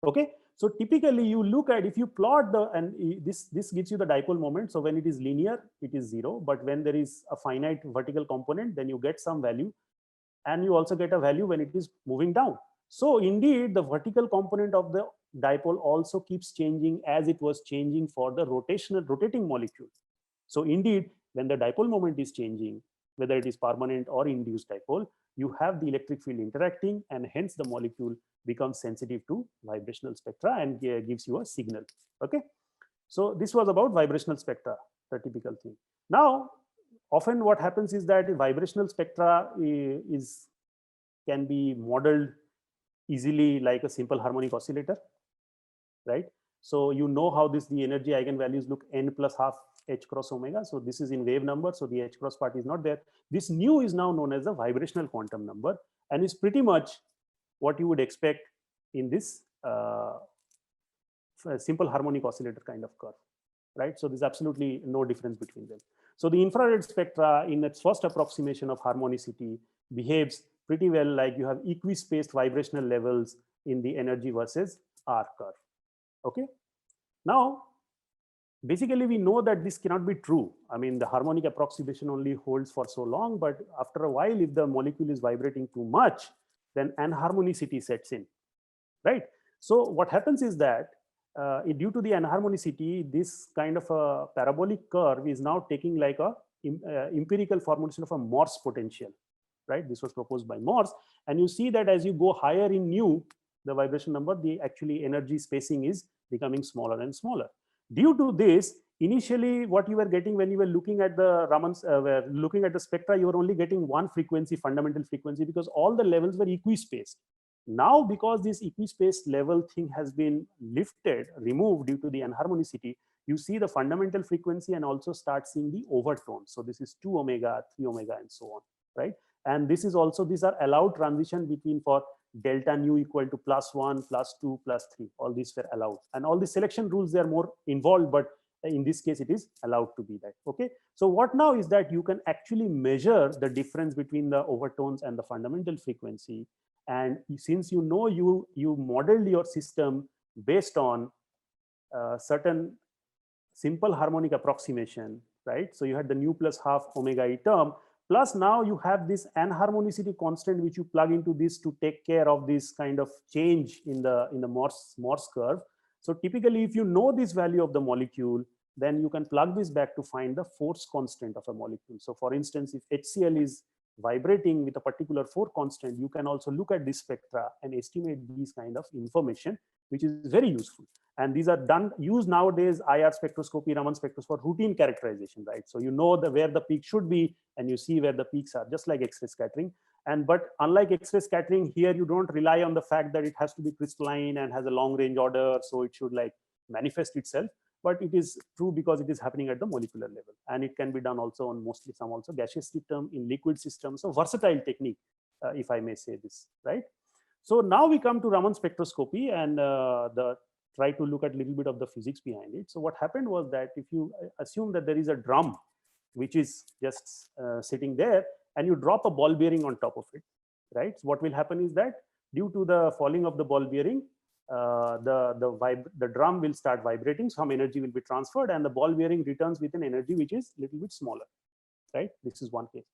Okay, so typically you look at, if you plot the, and this gives you the dipole moment. So when it is linear, it is 0, but when there is a finite vertical component, then you get some value, and you also get a value when it is moving down. So indeed, the vertical component of the dipole also keeps changing as it was changing for the rotating molecule. So indeed, when the dipole moment is changing, whether it is permanent or induced dipole, you have the electric field interacting, and hence the molecule becomes sensitive to vibrational spectra and gives you a signal. Okay, so this was about vibrational spectra, the typical thing. Now, often what happens is that vibrational spectra can be modeled easily like a simple harmonic oscillator, right? So you know how the energy eigenvalues look, n plus half h cross omega. So this is in wave number, so the h cross part is not there. This nu is now known as the vibrational quantum number, and is pretty much what you would expect in this simple harmonic oscillator kind of curve, right? So there's absolutely no difference between them. So the infrared spectra in its first approximation of harmonicity behaves pretty well like you have equispaced vibrational levels in the energy versus R curve. Okay, now basically we know that this cannot be true. I mean, the harmonic approximation only holds for so long, but after a while, if the molecule is vibrating too much, then anharmonicity sets in, right? So what happens is that due to the anharmonicity, this kind of a parabolic curve is now taking like a empirical formulation of a Morse potential, right? This was proposed by Morse, and you see that as you go higher in nu, the vibration number, the actually energy spacing is becoming smaller and smaller. Due to this, initially what you were getting when you were looking at the Raman's, looking at the spectra, you were only getting one frequency, fundamental frequency, because all the levels were equispaced. Now, because this equispaced level thing has been removed due to the anharmonicity, you see the fundamental frequency and also start seeing the overtones. So this is 2 omega, 3 omega, and so on, right? And this is also, these are allowed transition between for delta nu equal to +1, +2, +3. All these were allowed, and all the selection rules, they are more involved, but in this case it is allowed to be that. Okay, so what now is that you can actually measure the difference between the overtones and the fundamental frequency, and since you know you modeled your system based on certain simple harmonic approximation, right? So you had the nu plus half omega e term, plus now you have this anharmonicity constant which you plug into this to take care of this kind of change in the Morse curve. So typically, if you know this value of the molecule, then you can plug this back to find the force constant of a molecule. So for instance, if HCl is vibrating with a particular force constant, you can also look at this spectra and estimate these kind of information, which is very useful. And these are used nowadays, IR spectroscopy, Raman spectroscopy, for routine characterization, right? So you know where the peak should be, and you see where the peaks are, just like X-ray scattering. But unlike X-ray scattering, here you don't rely on the fact that it has to be crystalline and has a long range order, so it should like manifest itself. But it is true because it is happening at the molecular level, and it can be done also on mostly some also gaseous system, in liquid systems. So versatile technique, if I may say this, right? So now we come to Raman spectroscopy and try to look at a little bit of the physics behind it. So what happened was that if you assume that there is a drum which is just sitting there, and you drop a ball bearing on top of it, right? So what will happen is that due to the falling of the ball bearing, the drum will start vibrating, some energy will be transferred, and the ball bearing returns with an energy which is a little bit smaller, right? This is one case.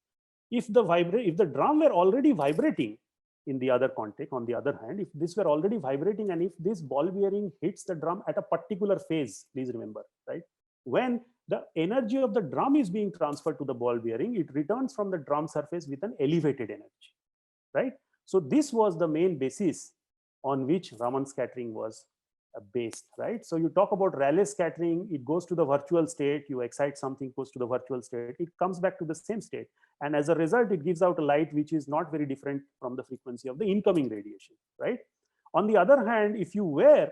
If the drum were already vibrating in the other context, on the other hand, if this were already vibrating, and if this ball bearing hits the drum at a particular phase, please remember, right? when the energy of the drum is being transferred to the ball bearing, it returns from the drum surface with an elevated energy, right? So this was the main basis on which Raman scattering was based, right? So you talk about Rayleigh scattering, it goes to the virtual state, you excite something, goes to the virtual state, it comes back to the same state. And as a result, it gives out a light which is not very different from the frequency of the incoming radiation, right? On the other hand, if you were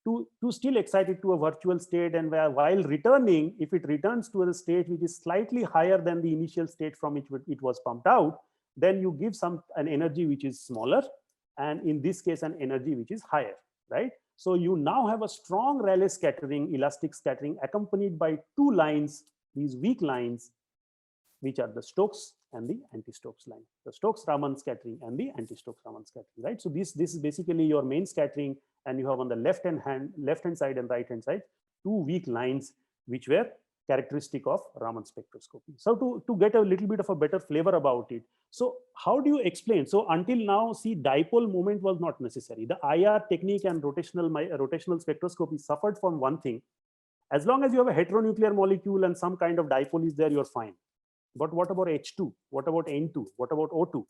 to still excite it to a virtual state, and while returning, if it returns to a state which is slightly higher than the initial state from which it was pumped out, then you give an energy which is smaller, and in this case an energy which is higher, right? So you now have a strong Rayleigh scattering, elastic scattering, accompanied by two lines, these weak lines, which are the Stokes and the anti-Stokes line, the Stokes-Raman scattering and the anti-Stokes-Raman scattering, right? So this is basically your main scattering, and you have on the left hand side and right hand side two weak lines which were characteristic of Raman spectroscopy. So to get a little bit of a better flavor about it, so how do you explain? So until now, see, dipole moment was not necessary. The IR technique and rotational spectroscopy suffered from one thing: as long as you have a heteronuclear molecule and some kind of dipole is there, you're fine. But what about H2? What about N2? What about O2?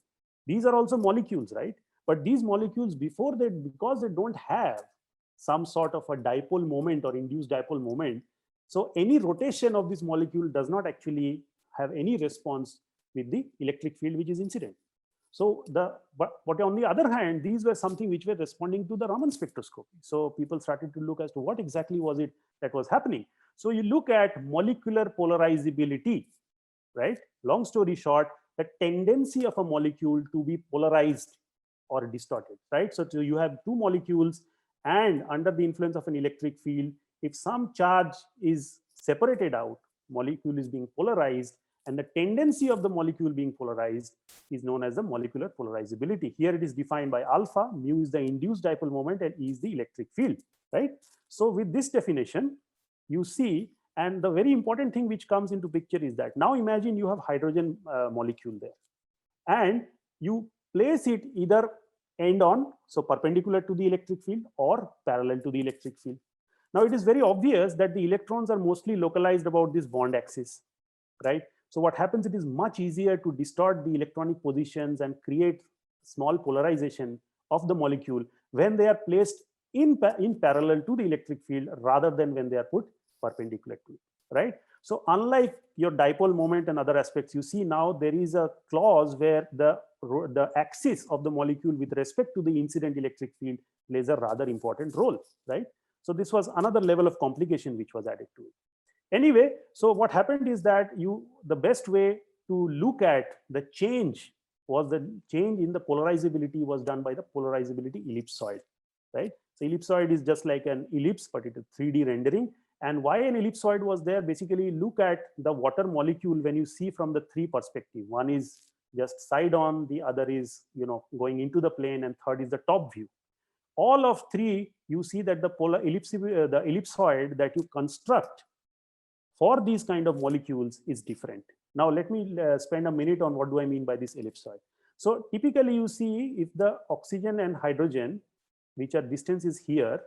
These are also molecules, right? But these molecules, because they don't have some sort of a dipole moment or induced dipole moment, so any rotation of this molecule does not actually have any response with the electric field which is incident. So but on the other hand, these were something which were responding to the Raman spectroscopy. So people started to look as to what exactly was it that was happening. So you look at molecular polarizability, right? Long story short, the tendency of a molecule to be polarized or distorted, right? So you have two molecules, and under the influence of an electric field, if some charge is separated out, molecule is being polarized, and the tendency of the molecule being polarized is known as the molecular polarizability. Here it is defined by alpha, mu is the induced dipole moment, and E is the electric field, right? So with this definition, you see, and the very important thing which comes into picture is that now imagine you have hydrogen molecule there, and you place it either end on, so perpendicular to the electric field, or parallel to the electric field. Now it is very obvious that the electrons are mostly localized about this bond axis, right? So what happens, it is much easier to distort the electronic positions and create small polarization of the molecule when they are placed in parallel to the electric field rather than when they are put perpendicular to it, right? So unlike your dipole moment and other aspects, you see now there is a clause where the axis of the molecule with respect to the incident electric field plays a rather important role, right? So this was another level of complication which was added to it. Anyway, so what happened is that the best way to look at the change was the change in the polarizability was done by the polarizability ellipsoid, right? So ellipsoid is just like an ellipse, but it is 3D rendering. And why an ellipsoid was there? Basically, look at the water molecule when you see from the three perspective. One is just side on, the other is going into the plane, and third is the top view. All of three, you see that the ellipsoid that you construct for these kind of molecules is different. Now let me spend a minute on what do I mean by this ellipsoid. So typically you see if the oxygen and hydrogen, which are distance is here,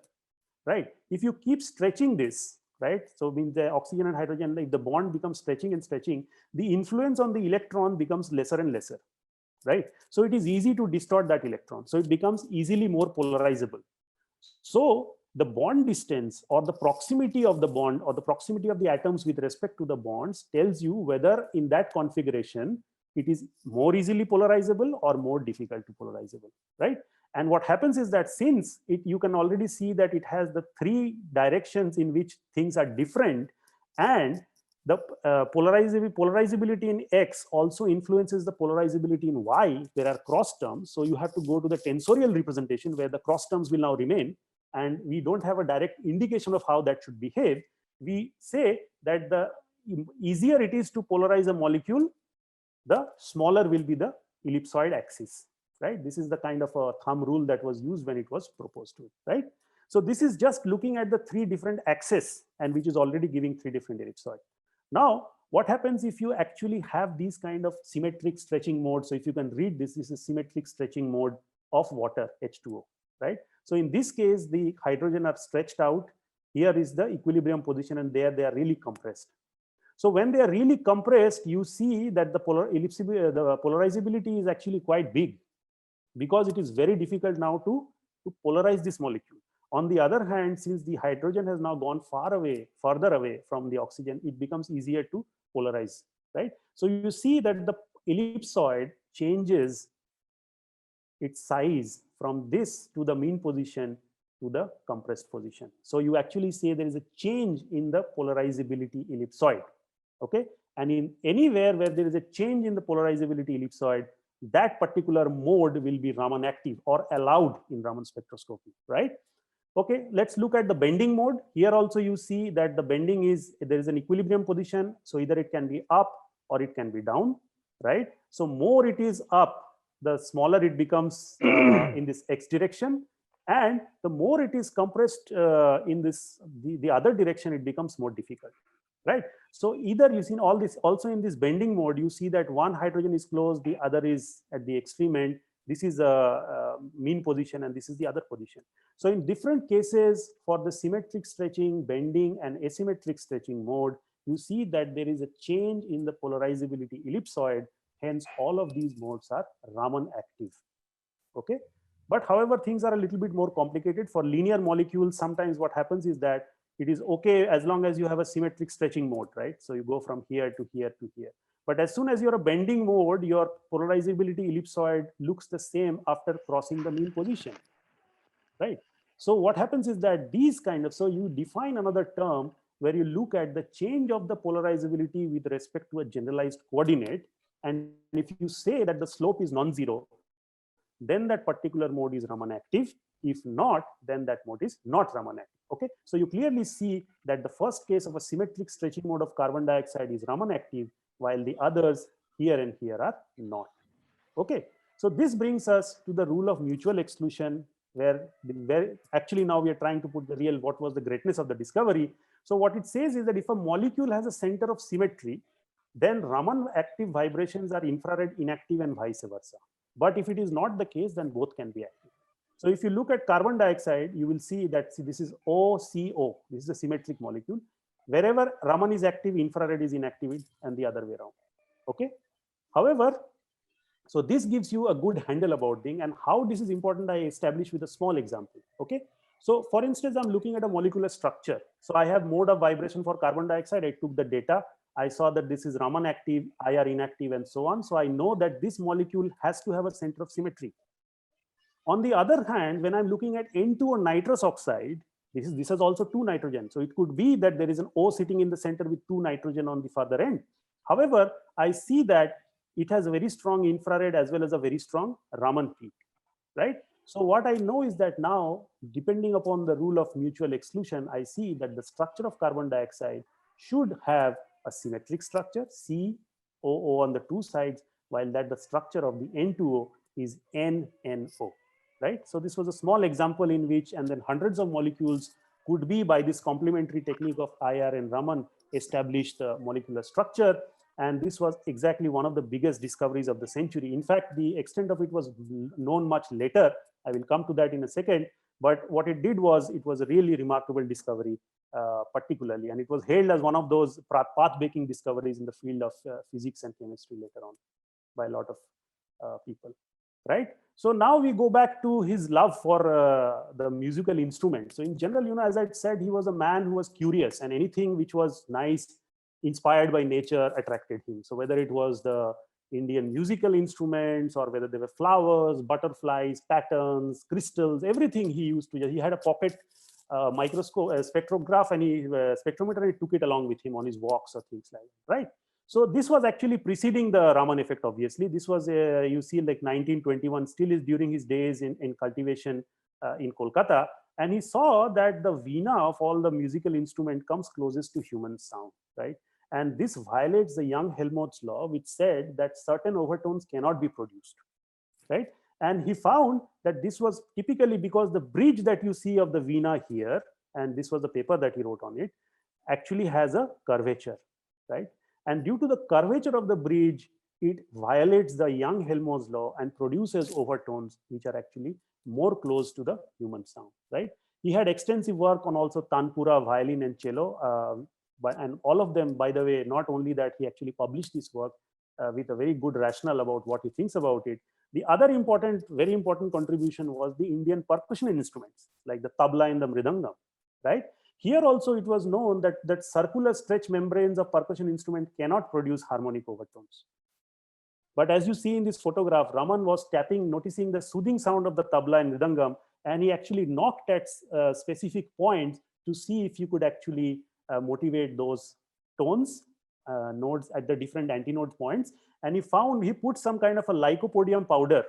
right? If you keep stretching this, right? So means the oxygen and hydrogen, if the bond becomes stretching and stretching, the influence on the electron becomes lesser and lesser, right? So it is easy to distort that electron. So it becomes easily more polarizable. So the bond distance or the proximity of the bond or the proximity of the atoms with respect to the bonds tells you whether in that configuration it is more easily polarizable or more difficult to polarizable, right? And what happens is that since you can already see that it has the three directions in which things are different, and the polarizability in X also influences the polarizability in Y. There are cross terms, so you have to go to the tensorial representation where the cross terms will now remain, and we don't have a direct indication of how that should behave. We say that the easier it is to polarize a molecule, the smaller will be the ellipsoid axis, right? This is the kind of a thumb rule that was used when it was proposed to it, right? So this is just looking at the three different axes, and which is already giving three different ellipsoid. Now, what happens if you actually have these kind of symmetric stretching modes? So if you can read this, this is symmetric stretching mode of water, H2O, right? So in this case, the hydrogen are stretched out Here is the equilibrium position, and there they are really compressed. So when they are really compressed, you see that the polarizability is actually quite big, because it is very difficult now to polarize this molecule. On the other hand, since the hydrogen has now gone further away from the oxygen, it becomes easier to polarize, right? So you see that the ellipsoid changes its size from this to the mean position to the compressed position. So you actually say there is a change in the polarizability ellipsoid. Okay, and in anywhere where there is a change in the polarizability ellipsoid, that particular mode will be Raman active or allowed in Raman spectroscopy, right? Okay, let's look at the bending mode. Here also you see that the bending is, there is an equilibrium position, so either it can be up or it can be down, right? So more it is up, the smaller it becomes in this x direction, and the more it is compressed in this the other direction, it becomes more difficult, right? So either you see all this, also in this bending mode, you see that one hydrogen is close, the other is at the extreme end. This is a mean position and this is the other position. So in different cases, for the symmetric stretching, bending, and asymmetric stretching mode, you see that there is a change in the polarizability ellipsoid. Hence all of these modes are Raman active. Okay, but however, things are a little bit more complicated. For linear molecules, sometimes what happens is that it is okay as long as you have a symmetric stretching mode, right? So you go from here to here to here. But as soon as you're a bending mode, your polarizability ellipsoid looks the same after crossing the mean position, right? So what happens is that these kind of, so you define another term where you look at the change of the polarizability with respect to a generalized coordinate. And if you say that the slope is non-zero, then that particular mode is Raman active. If not, then that mode is not Raman active. Okay, so you clearly see that the first case of a symmetric stretching mode of carbon dioxide is Raman active, while the others here and here are not. Okay, so this brings us to the rule of mutual exclusion, where actually now we are trying to put the real, what was the greatness of the discovery. So what it says is that if a molecule has a center of symmetry, then Raman active vibrations are infrared inactive and vice versa. But if it is not the case, then both can be active. So if you look at carbon dioxide, you will see that, see, this is OCO. This is a symmetric molecule. Wherever Raman is active, infrared is inactive, and the other way around. Okay. However, so this gives you a good handle about thing, and how this is important I established with a small example. Okay. So for instance, I'm looking at a molecular structure. So I have mode of vibration for carbon dioxide. I took the data. I saw that this is Raman active, IR inactive, and so on. So I know that this molecule has to have a center of symmetry. On the other hand, when I'm looking at N2 or nitrous oxide, this has also two nitrogen. So it could be that there is an O sitting in the center with two nitrogen on the further end. However, I see that it has a very strong infrared as well as a very strong Raman peak, right? So what I know is that now, depending upon the rule of mutual exclusion, I see that the structure of carbon dioxide should have a symmetric structure, COO on the two sides, while that the structure of the N2O is NNO, right? So this was a small example in which, and then hundreds of molecules could be, by this complementary technique of IR and Raman, established the molecular structure. And this was exactly one of the biggest discoveries of the century. In fact, the extent of it was known much later. I will come to that in a second. But what it did was, it was a really remarkable discovery, particularly. And it was hailed as one of those path-breaking discoveries in the field of physics and chemistry later on by a lot of people, right? So now we go back to his love for the musical instrument. So in general, you know, as I said, he was a man who was curious, and anything which was nice, inspired by nature, attracted him. So whether it was the Indian musical instruments, or whether they were flowers, butterflies, patterns, crystals, everything he used to. He had a pocket microscope, spectrograph, and spectrometer, and he took it along with him on his walks or things like that, right? So this was actually preceding the Raman effect, obviously. This was, you see, like 1921, still is during his days in cultivation in Kolkata. And he saw that the veena of all the musical instrument comes closest to human sound, right? And this violates the young Helmholtz law, which said that certain overtones cannot be produced, right? And he found that this was typically because the bridge that you see of the veena here, and this was the paper that he wrote on it, actually has a curvature, right? And due to the curvature of the bridge, it violates the young Helmholtz law and produces overtones which are actually more close to the human sound, right? He had extensive work on also tanpura, violin, and cello. And all of them, by the way, not only that he actually published this work with a very good rationale about what he thinks about it. The other important, very important contribution was the Indian percussion instruments like the tabla and the mridangam, right? Here also it was known that circular stretch membranes of percussion instrument cannot produce harmonic overtones. But as you see in this photograph, Raman was tapping, noticing the soothing sound of the tabla and mridangam, and he actually knocked at specific points to see if you could actually motivate those tones, nodes at the different antinode points. And he put some kind of a lycopodium powder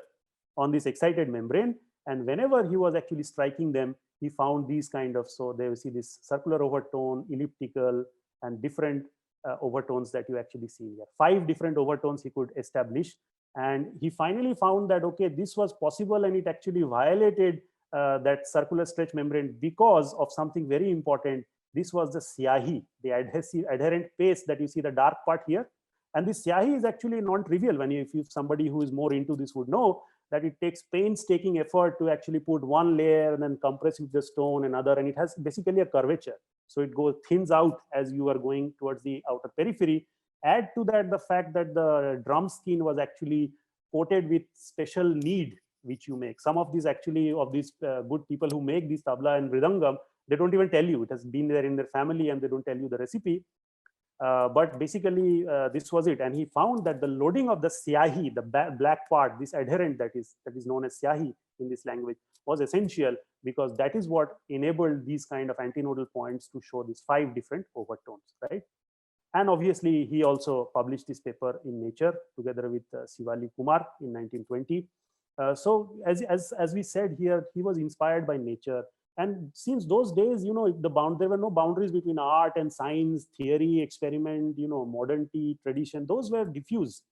on this excited membrane. And whenever he was actually striking them, he found these kind of, so they will see this circular overtone, elliptical, and different overtones that you actually see here. 5 different overtones he could establish. And he finally found that, okay, this was possible, and it actually violated that circular stretch membrane because of something very important. This was the syahi, the adherent paste that you see the dark part here. And this syahi is actually non-trivial. If somebody who is more into this would know that it takes painstaking effort to actually put one layer and then compress with the stone another, and it has basically a curvature. So it thins out as you are going towards the outer periphery. Add to that the fact that the drum skin was actually coated with special lead, which you make. Some of these actually, of these good people who make these tabla and mridangam, they don't even tell you. It has been there in their family and they don't tell you the recipe. But basically, this was it. And he found that the loading of the syahi, the black part, this adherent that is known as syahi in this language, was essential because that is what enabled these kind of antinodal points to show these 5 different overtones, right? And obviously, he also published this paper in Nature together with Sivali Kumar in 1920. So as we said here, he was inspired by nature. And since those days, there were no boundaries between art and science, theory, experiment, modernity, tradition. Those were diffused.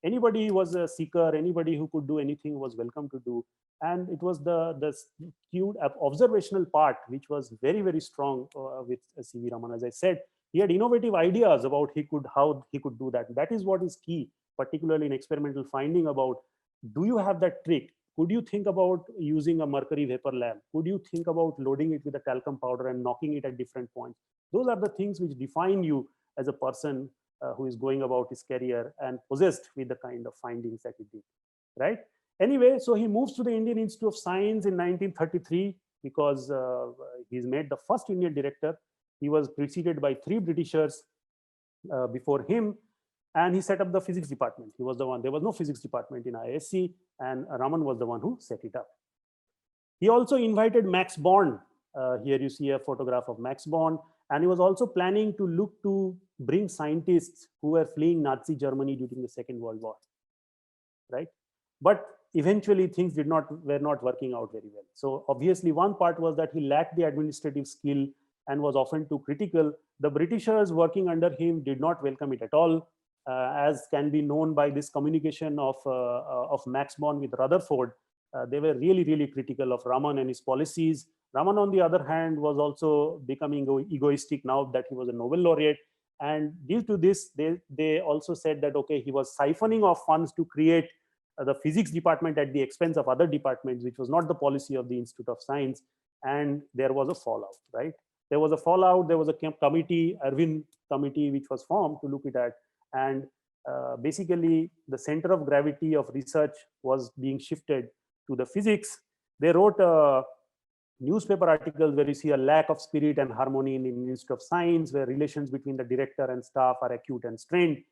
Anybody was a seeker, anybody who could do anything was welcome to do. And it was the skewed observational part, which was very, very strong with C.V. Raman. As I said, he had innovative ideas about how he could do that. That is what is key, particularly in experimental finding about, do you have that trick? Could you think about using a mercury vapor lamp? Could you think about loading it with a talcum powder and knocking it at different points? Those are the things which define you as a person who is going about his career and possessed with the kind of findings that he did, right? Anyway, so he moves to the Indian Institute of Science in 1933 because he's made the first Indian director. He was preceded by 3 Britishers before him, and he set up the physics department. He was the one. There was no physics department in IISc, and Raman was the one who set it up. He also invited Max Born. Here you see a photograph of Max Born, and he was also planning to look to bring scientists who were fleeing Nazi Germany during the Second World War, right? But eventually things were not working out very well. So obviously one part was that he lacked the administrative skill and was often too critical. The Britishers working under him did not welcome it at all, as can be known by this communication of Max Born with Rutherford. They were really, really critical of Raman and his policies. Raman, on the other hand, was also becoming egoistic now that he was a Nobel laureate. And due to this, they also said that, okay, he was siphoning off funds to create the physics department at the expense of other departments, which was not the policy of the Institute of Science. And there was a fallout, right? There was a fallout. There was a committee, Irwin committee, which was formed to look at that. And basically, the center of gravity of research was being shifted to the physics. They wrote newspaper articles where you see a lack of spirit and harmony in the Institute of Science, where relations between the director and staff are acute and strained.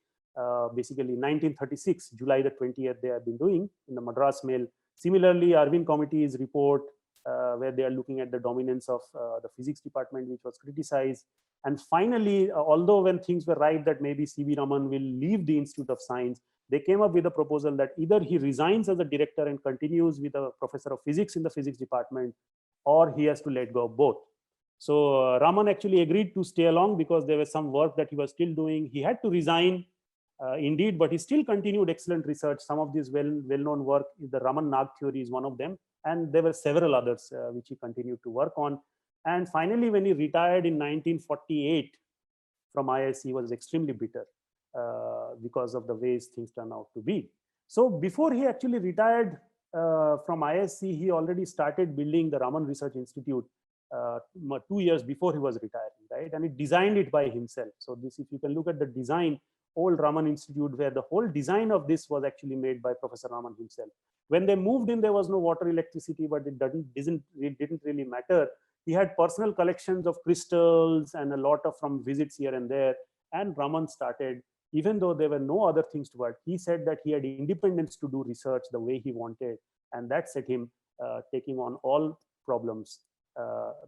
Basically, 1936, July the 20th, they have been doing in the Madras Mail. Similarly, Irwin Committee's report, where they are looking at the dominance of the physics department, which was criticized. And finally, although when things were ripe that maybe C.V. Raman will leave the Institute of Science, they came up with a proposal that either he resigns as a director and continues with a professor of physics in the physics department, or he has to let go of both. So Raman actually agreed to stay along because there was some work that he was still doing. He had to resign indeed, but he still continued excellent research. Some of this well-known work, the Raman Nag theory is one of them. And there were several others which he continued to work on. And finally, when he retired in 1948 from IISc, he was extremely bitter because of the ways things turned out to be. So before he actually retired from IISc, he already started building the Raman Research Institute 2 years before he was retiring, right? And he designed it by himself. So this, if you can look at the design, old Raman Institute, where the whole design of this was actually made by Professor Raman himself. When they moved in, there was no water, electricity, but it didn't really matter. He had personal collections of crystals and a lot of from visits here and there. And Raman started, even though there were no other things to work, he said that he had independence to do research the way he wanted. And that set him taking on all problems.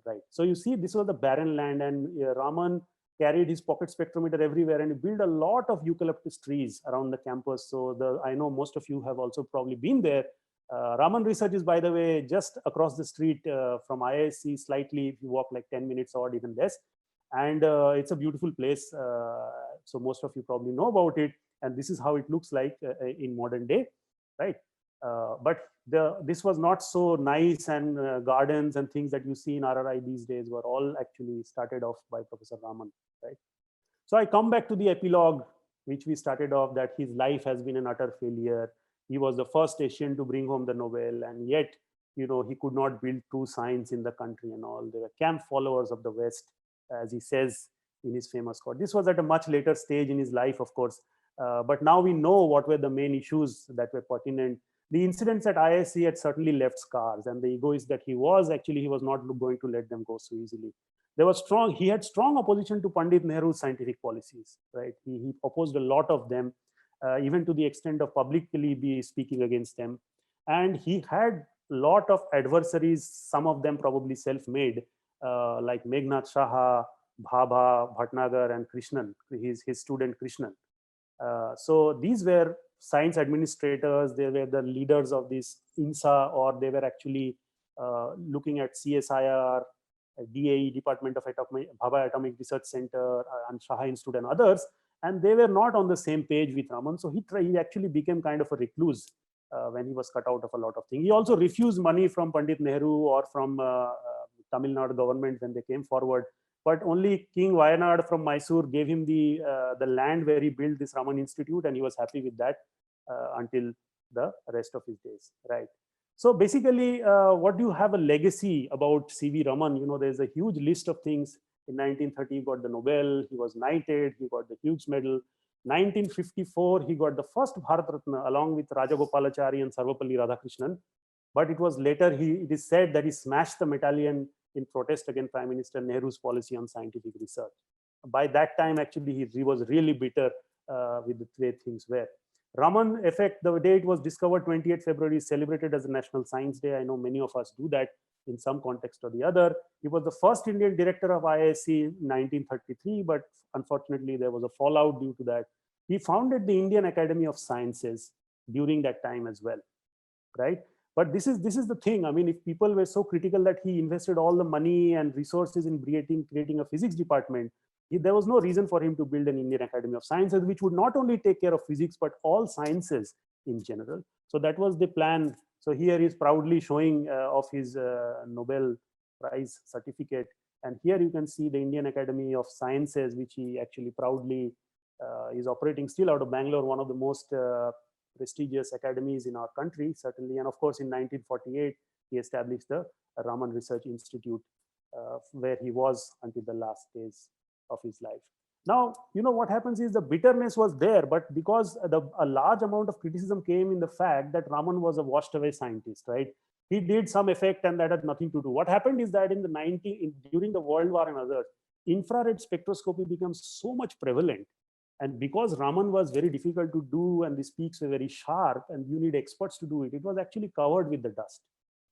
Right. So you see, this was the barren land, and Raman carried his pocket spectrometer everywhere, and he built a lot of eucalyptus trees around the campus. So I know most of you have also probably been there. Raman Research is, by the way, just across the street from IISc, slightly, if you walk like 10 minutes or even less. And it's a beautiful place. So most of you probably know about it. And this is how it looks like in modern day, right? But this was not so nice, and gardens and things that you see in RRI these days were all actually started off by Professor Raman, right? So I come back to the epilogue, which we started off, that his life has been an utter failure. He was the first Asian to bring home the Nobel, and yet, you know, he could not build true science in the country and all. They were camp followers of the West, as he says in his famous quote. This was at a much later stage in his life, of course, but now we know what were the main issues that were pertinent. The incidents at IISc had certainly left scars, and the egoist that he was not going to let them go so easily. He had strong opposition to Pandit Nehru's scientific policies, right? He opposed a lot of them, even to the extent of publicly be speaking against them. And he had a lot of adversaries, some of them probably self-made, like Meghnad Shaha, Bhabha, Bhatnagar, and Krishnan, his student Krishnan. So these were science administrators. They were the leaders of this INSA, or they were actually looking at CSIR, DAE, Department of Bhabha Atomic Research Center, and Shaha Institute and others. And they were not on the same page with Raman. So he actually became kind of a recluse when he was cut out of a lot of things. He also refused money from Pandit Nehru or from Tamil Nadu government when they came forward. But only King Wayanad from Mysore gave him the land where he built this Raman Institute, and he was happy with that until the rest of his days, right? So basically, what do you have a legacy about C.V. Raman? You know, there's a huge list of things. In 1930, he got the Nobel, he was knighted, he got the Hughes Medal. 1954, he got the first Bharat Ratna along with Rajagopalachari and Sarvapalli Radhakrishnan. But it was later, it is said that he smashed the medallion in protest against Prime Minister Nehru's policy on scientific research. By that time, actually, he was really bitter with the way things were. Raman effect, the day it was discovered, 28th February, is celebrated as a National Science Day. I know many of us do that in some context or the other. He was the first Indian director of IISc in 1933, but unfortunately, there was a fallout due to that. He founded the Indian Academy of Sciences during that time as well, right? But this is the thing. I mean, if people were so critical that he invested all the money and resources in creating a physics department, there was no reason for him to build an Indian Academy of Sciences, which would not only take care of physics, but all sciences in general. So that was the plan. So here he is proudly showing off his Nobel Prize certificate. And here you can see the Indian Academy of Sciences, which he actually proudly is operating still out of Bangalore, one of the most prestigious academies in our country, certainly. And of course, in 1948, he established the Raman Research Institute, where he was until the last days of his life. Now, you know, what happens is the bitterness was there, but because a large amount of criticism came in the fact that Raman was a washed away scientist, right? He did some effect and that had nothing to do. What happened is that during the World War and others, infrared spectroscopy becomes so much prevalent. And because Raman was very difficult to do and the peaks were very sharp and you need experts to do it, it was actually covered with the dust.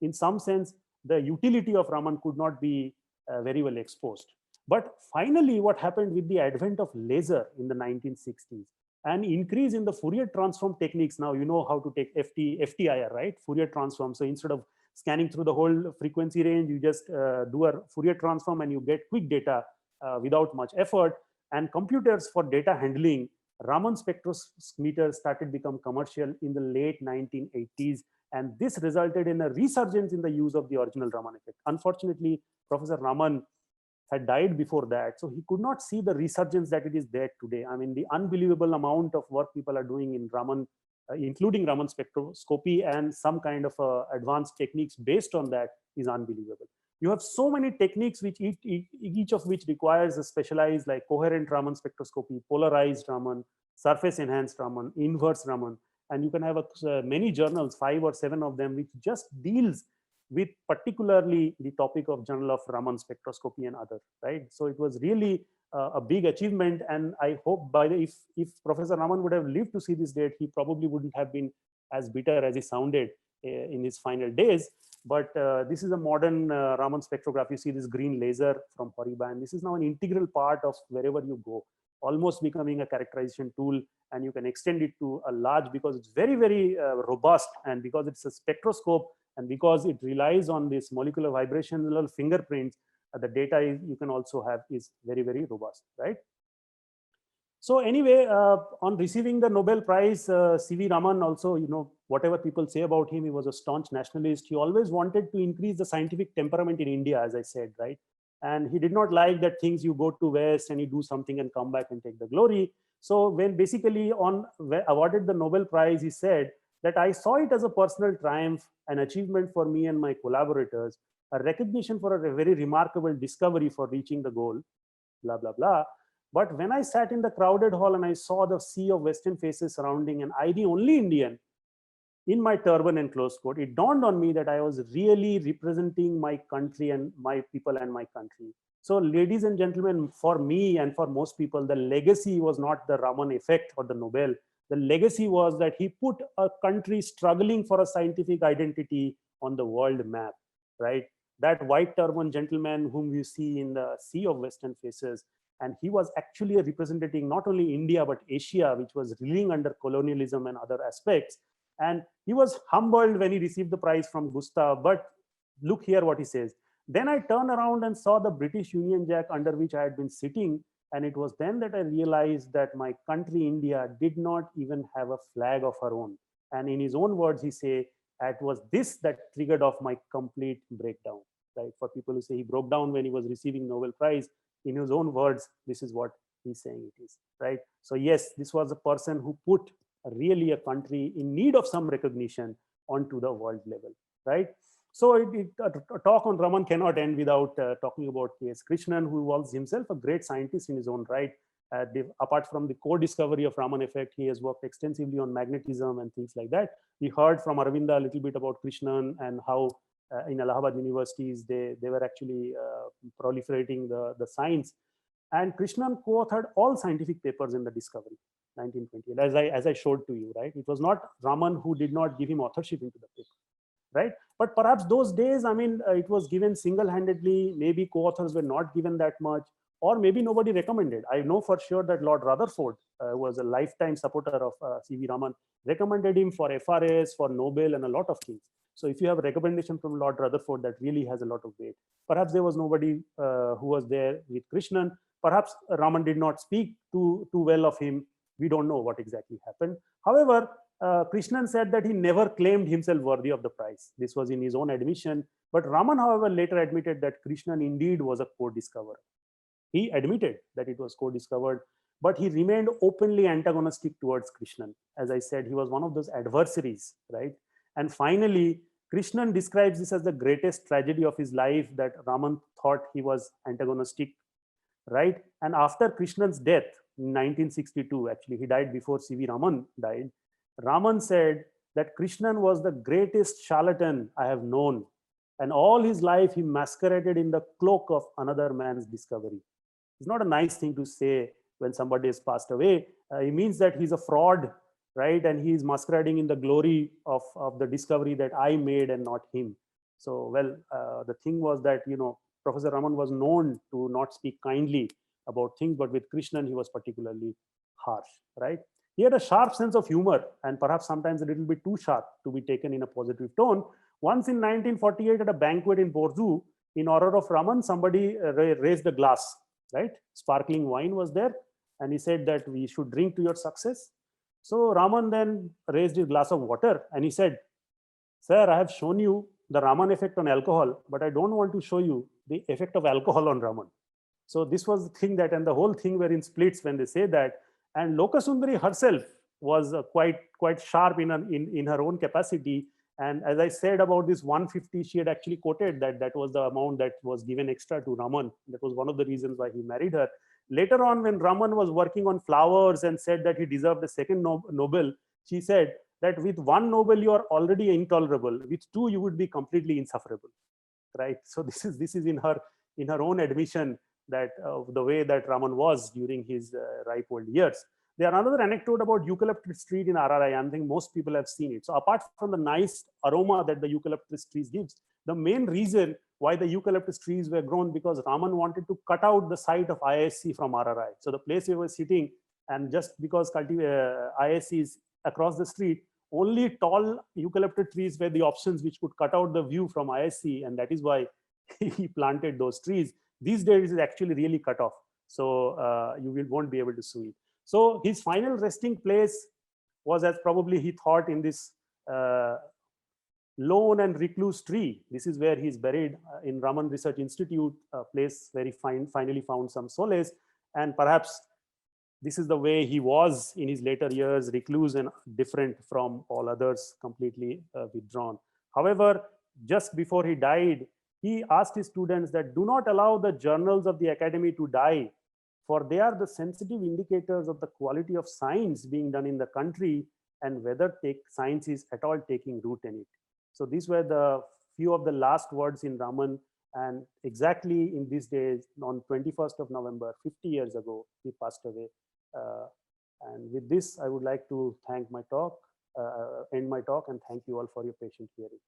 In some sense, the utility of Raman could not be very well exposed. But finally, what happened with the advent of laser in the 1960s, an increase in the Fourier transform techniques. Now, you know how to take FTIR, right? Fourier transform. So instead of scanning through the whole frequency range, you just do a Fourier transform and you get quick data without much effort. And computers for data handling, Raman spectrometers started become commercial in the late 1980s. And this resulted in a resurgence in the use of the original Raman effect. Unfortunately, Professor Raman had died before that. So he could not see the resurgence that it is there today. I mean, the unbelievable amount of work people are doing in Raman, including Raman spectroscopy and some kind of advanced techniques based on that is unbelievable. You have so many techniques which each of which requires a specialized, like coherent Raman spectroscopy, polarized Raman, surface enhanced Raman, inverse Raman, and you can have many journals, 5 or 7 of them, which just deals with particularly the topic of Journal of Raman spectroscopy and other, right? So it was really a big achievement, and I hope by the if Professor Raman would have lived to see this date, he probably wouldn't have been as bitter as he sounded in his final days. But this is a modern Raman spectrograph. You see this green laser from Horiba, and this is now an integral part of wherever you go, almost becoming a characterization tool, and you can extend it to a large, because it's very, very robust, and because it's a spectroscope, and because it relies on this molecular vibrational fingerprints, the data you can also have is very, very robust, right? So anyway, on receiving the Nobel Prize, C.V. Raman also, whatever people say about him, he was a staunch nationalist. He always wanted to increase the scientific temperament in India, as I said, right? And he did not like that things you go to West and you do something and come back and take the glory. So when basically awarded the Nobel Prize, he said that I saw it as a personal triumph, an achievement for me and my collaborators, a recognition for a very remarkable discovery for reaching the goal, blah, blah, blah. But when I sat in the crowded hall and I saw the sea of Western faces surrounding, and I, the only Indian, in my turban and close coat, it dawned on me that I was really representing my country and my people and my country. So ladies and gentlemen, for me and for most people, the legacy was not the Raman effect or the Nobel. The legacy was that he put a country struggling for a scientific identity on the world map, right? That white turban gentleman whom you see in the sea of Western faces, and he was actually representing not only India, but Asia, which was reeling under colonialism and other aspects. And he was humbled when he received the prize from Gustav. But look here what he says. Then I turned around and saw the British Union Jack under which I had been sitting. And it was then that I realized that my country, India, did not even have a flag of her own. And in his own words, he said, it was this that triggered off my complete breakdown. Right? For people who say he broke down when he was receiving Nobel Prize, in his own words, this is what he's saying it is, right? So yes, this was a person who put really a country in need of some recognition onto the world level, right? So a talk on Raman cannot end without talking about K.S. Krishnan, who was himself a great scientist in his own right. Apart from the core discovery of Raman effect, he has worked extensively on magnetism and things like that. We heard from Aravinda a little bit about Krishnan and how in Allahabad universities, they were actually proliferating the science. And Krishnan co-authored all scientific papers in the discovery, 1920, as I showed to you, right? It was not Raman who did not give him authorship into the paper, right? But perhaps those days, I mean, it was given single-handedly, maybe co-authors were not given that much, or maybe nobody recommended. I know for sure that Lord Rutherford was a lifetime supporter of C.V. Raman, recommended him for FRS, for Nobel, and a lot of things. So if you have a recommendation from Lord Rutherford, that really has a lot of weight. Perhaps there was nobody who was there with Krishnan. Perhaps Raman did not speak too well of him. We don't know what exactly happened. However, Krishnan said that he never claimed himself worthy of the prize. This was in his own admission. But Raman, however, later admitted that Krishnan indeed was a co-discoverer. He admitted that it was co-discovered, but he remained openly antagonistic towards Krishnan. As I said, he was one of those adversaries, right? And finally, Krishnan describes this as the greatest tragedy of his life, that Raman thought he was antagonistic, right? And after Krishnan's death in 1962, actually, he died before C.V. Raman died, Raman said that Krishnan was the greatest charlatan I have known. And all his life, he masqueraded in the cloak of another man's discovery. It's not a nice thing to say when somebody has passed away. It means that he's a fraud, right? And he's masquerading in the glory of the discovery that I made and not him. So, well, the thing was that, Professor Raman was known to not speak kindly about things, but with Krishnan, he was particularly harsh, right? He had a sharp sense of humor, and perhaps sometimes a little bit too sharp to be taken in a positive tone. Once in 1948 at a banquet in Borzu, in honor of Raman, somebody raised a glass, right? Sparkling wine was there. And he said that we should drink to your success. So Raman then raised his glass of water and he said, "Sir, I have shown you the Raman effect on alcohol, but I don't want to show you the effect of alcohol on Raman." So this was the thing that, and the whole thing were in splits when they say that. And Lokasundari herself was quite sharp in her own capacity. And as I said about this 150, she had actually quoted that that was the amount that was given extra to Raman. That was one of the reasons why he married her. Later on, when Raman was working on flowers and said that he deserved a second Nobel, she said that with one Nobel you are already intolerable. With two you would be completely insufferable, right? So this is in her own admission that the way that Raman was during his ripe old years. There are another anecdote about eucalyptus tree in RRI. I think most people have seen it. So apart from the nice aroma that the eucalyptus trees gives, the main reason why the eucalyptus trees were grown because Raman wanted to cut out the site of ISC from RRI. So the place we were sitting, and just because ISC is across the street, only tall eucalyptus trees were the options which could cut out the view from ISC, and that is why he planted those trees. These days it is actually really cut off, so won't be able to see it. So his final resting place was, as probably he thought, in this lone and recluse tree. This is where he's buried in Raman Research Institute, a place where he finally found some solace. And perhaps this is the way he was in his later years, recluse and different from all others, completely withdrawn. However, just before he died, he asked his students that do not allow the journals of the academy to die, for they are the sensitive indicators of the quality of science being done in the country and whether science is at all taking root in it. So these were the few of the last words in Raman. And exactly in these days, on 21st of November, 50 years ago, he passed away. And with this, I would like to end my talk, and thank you all for your patient hearing.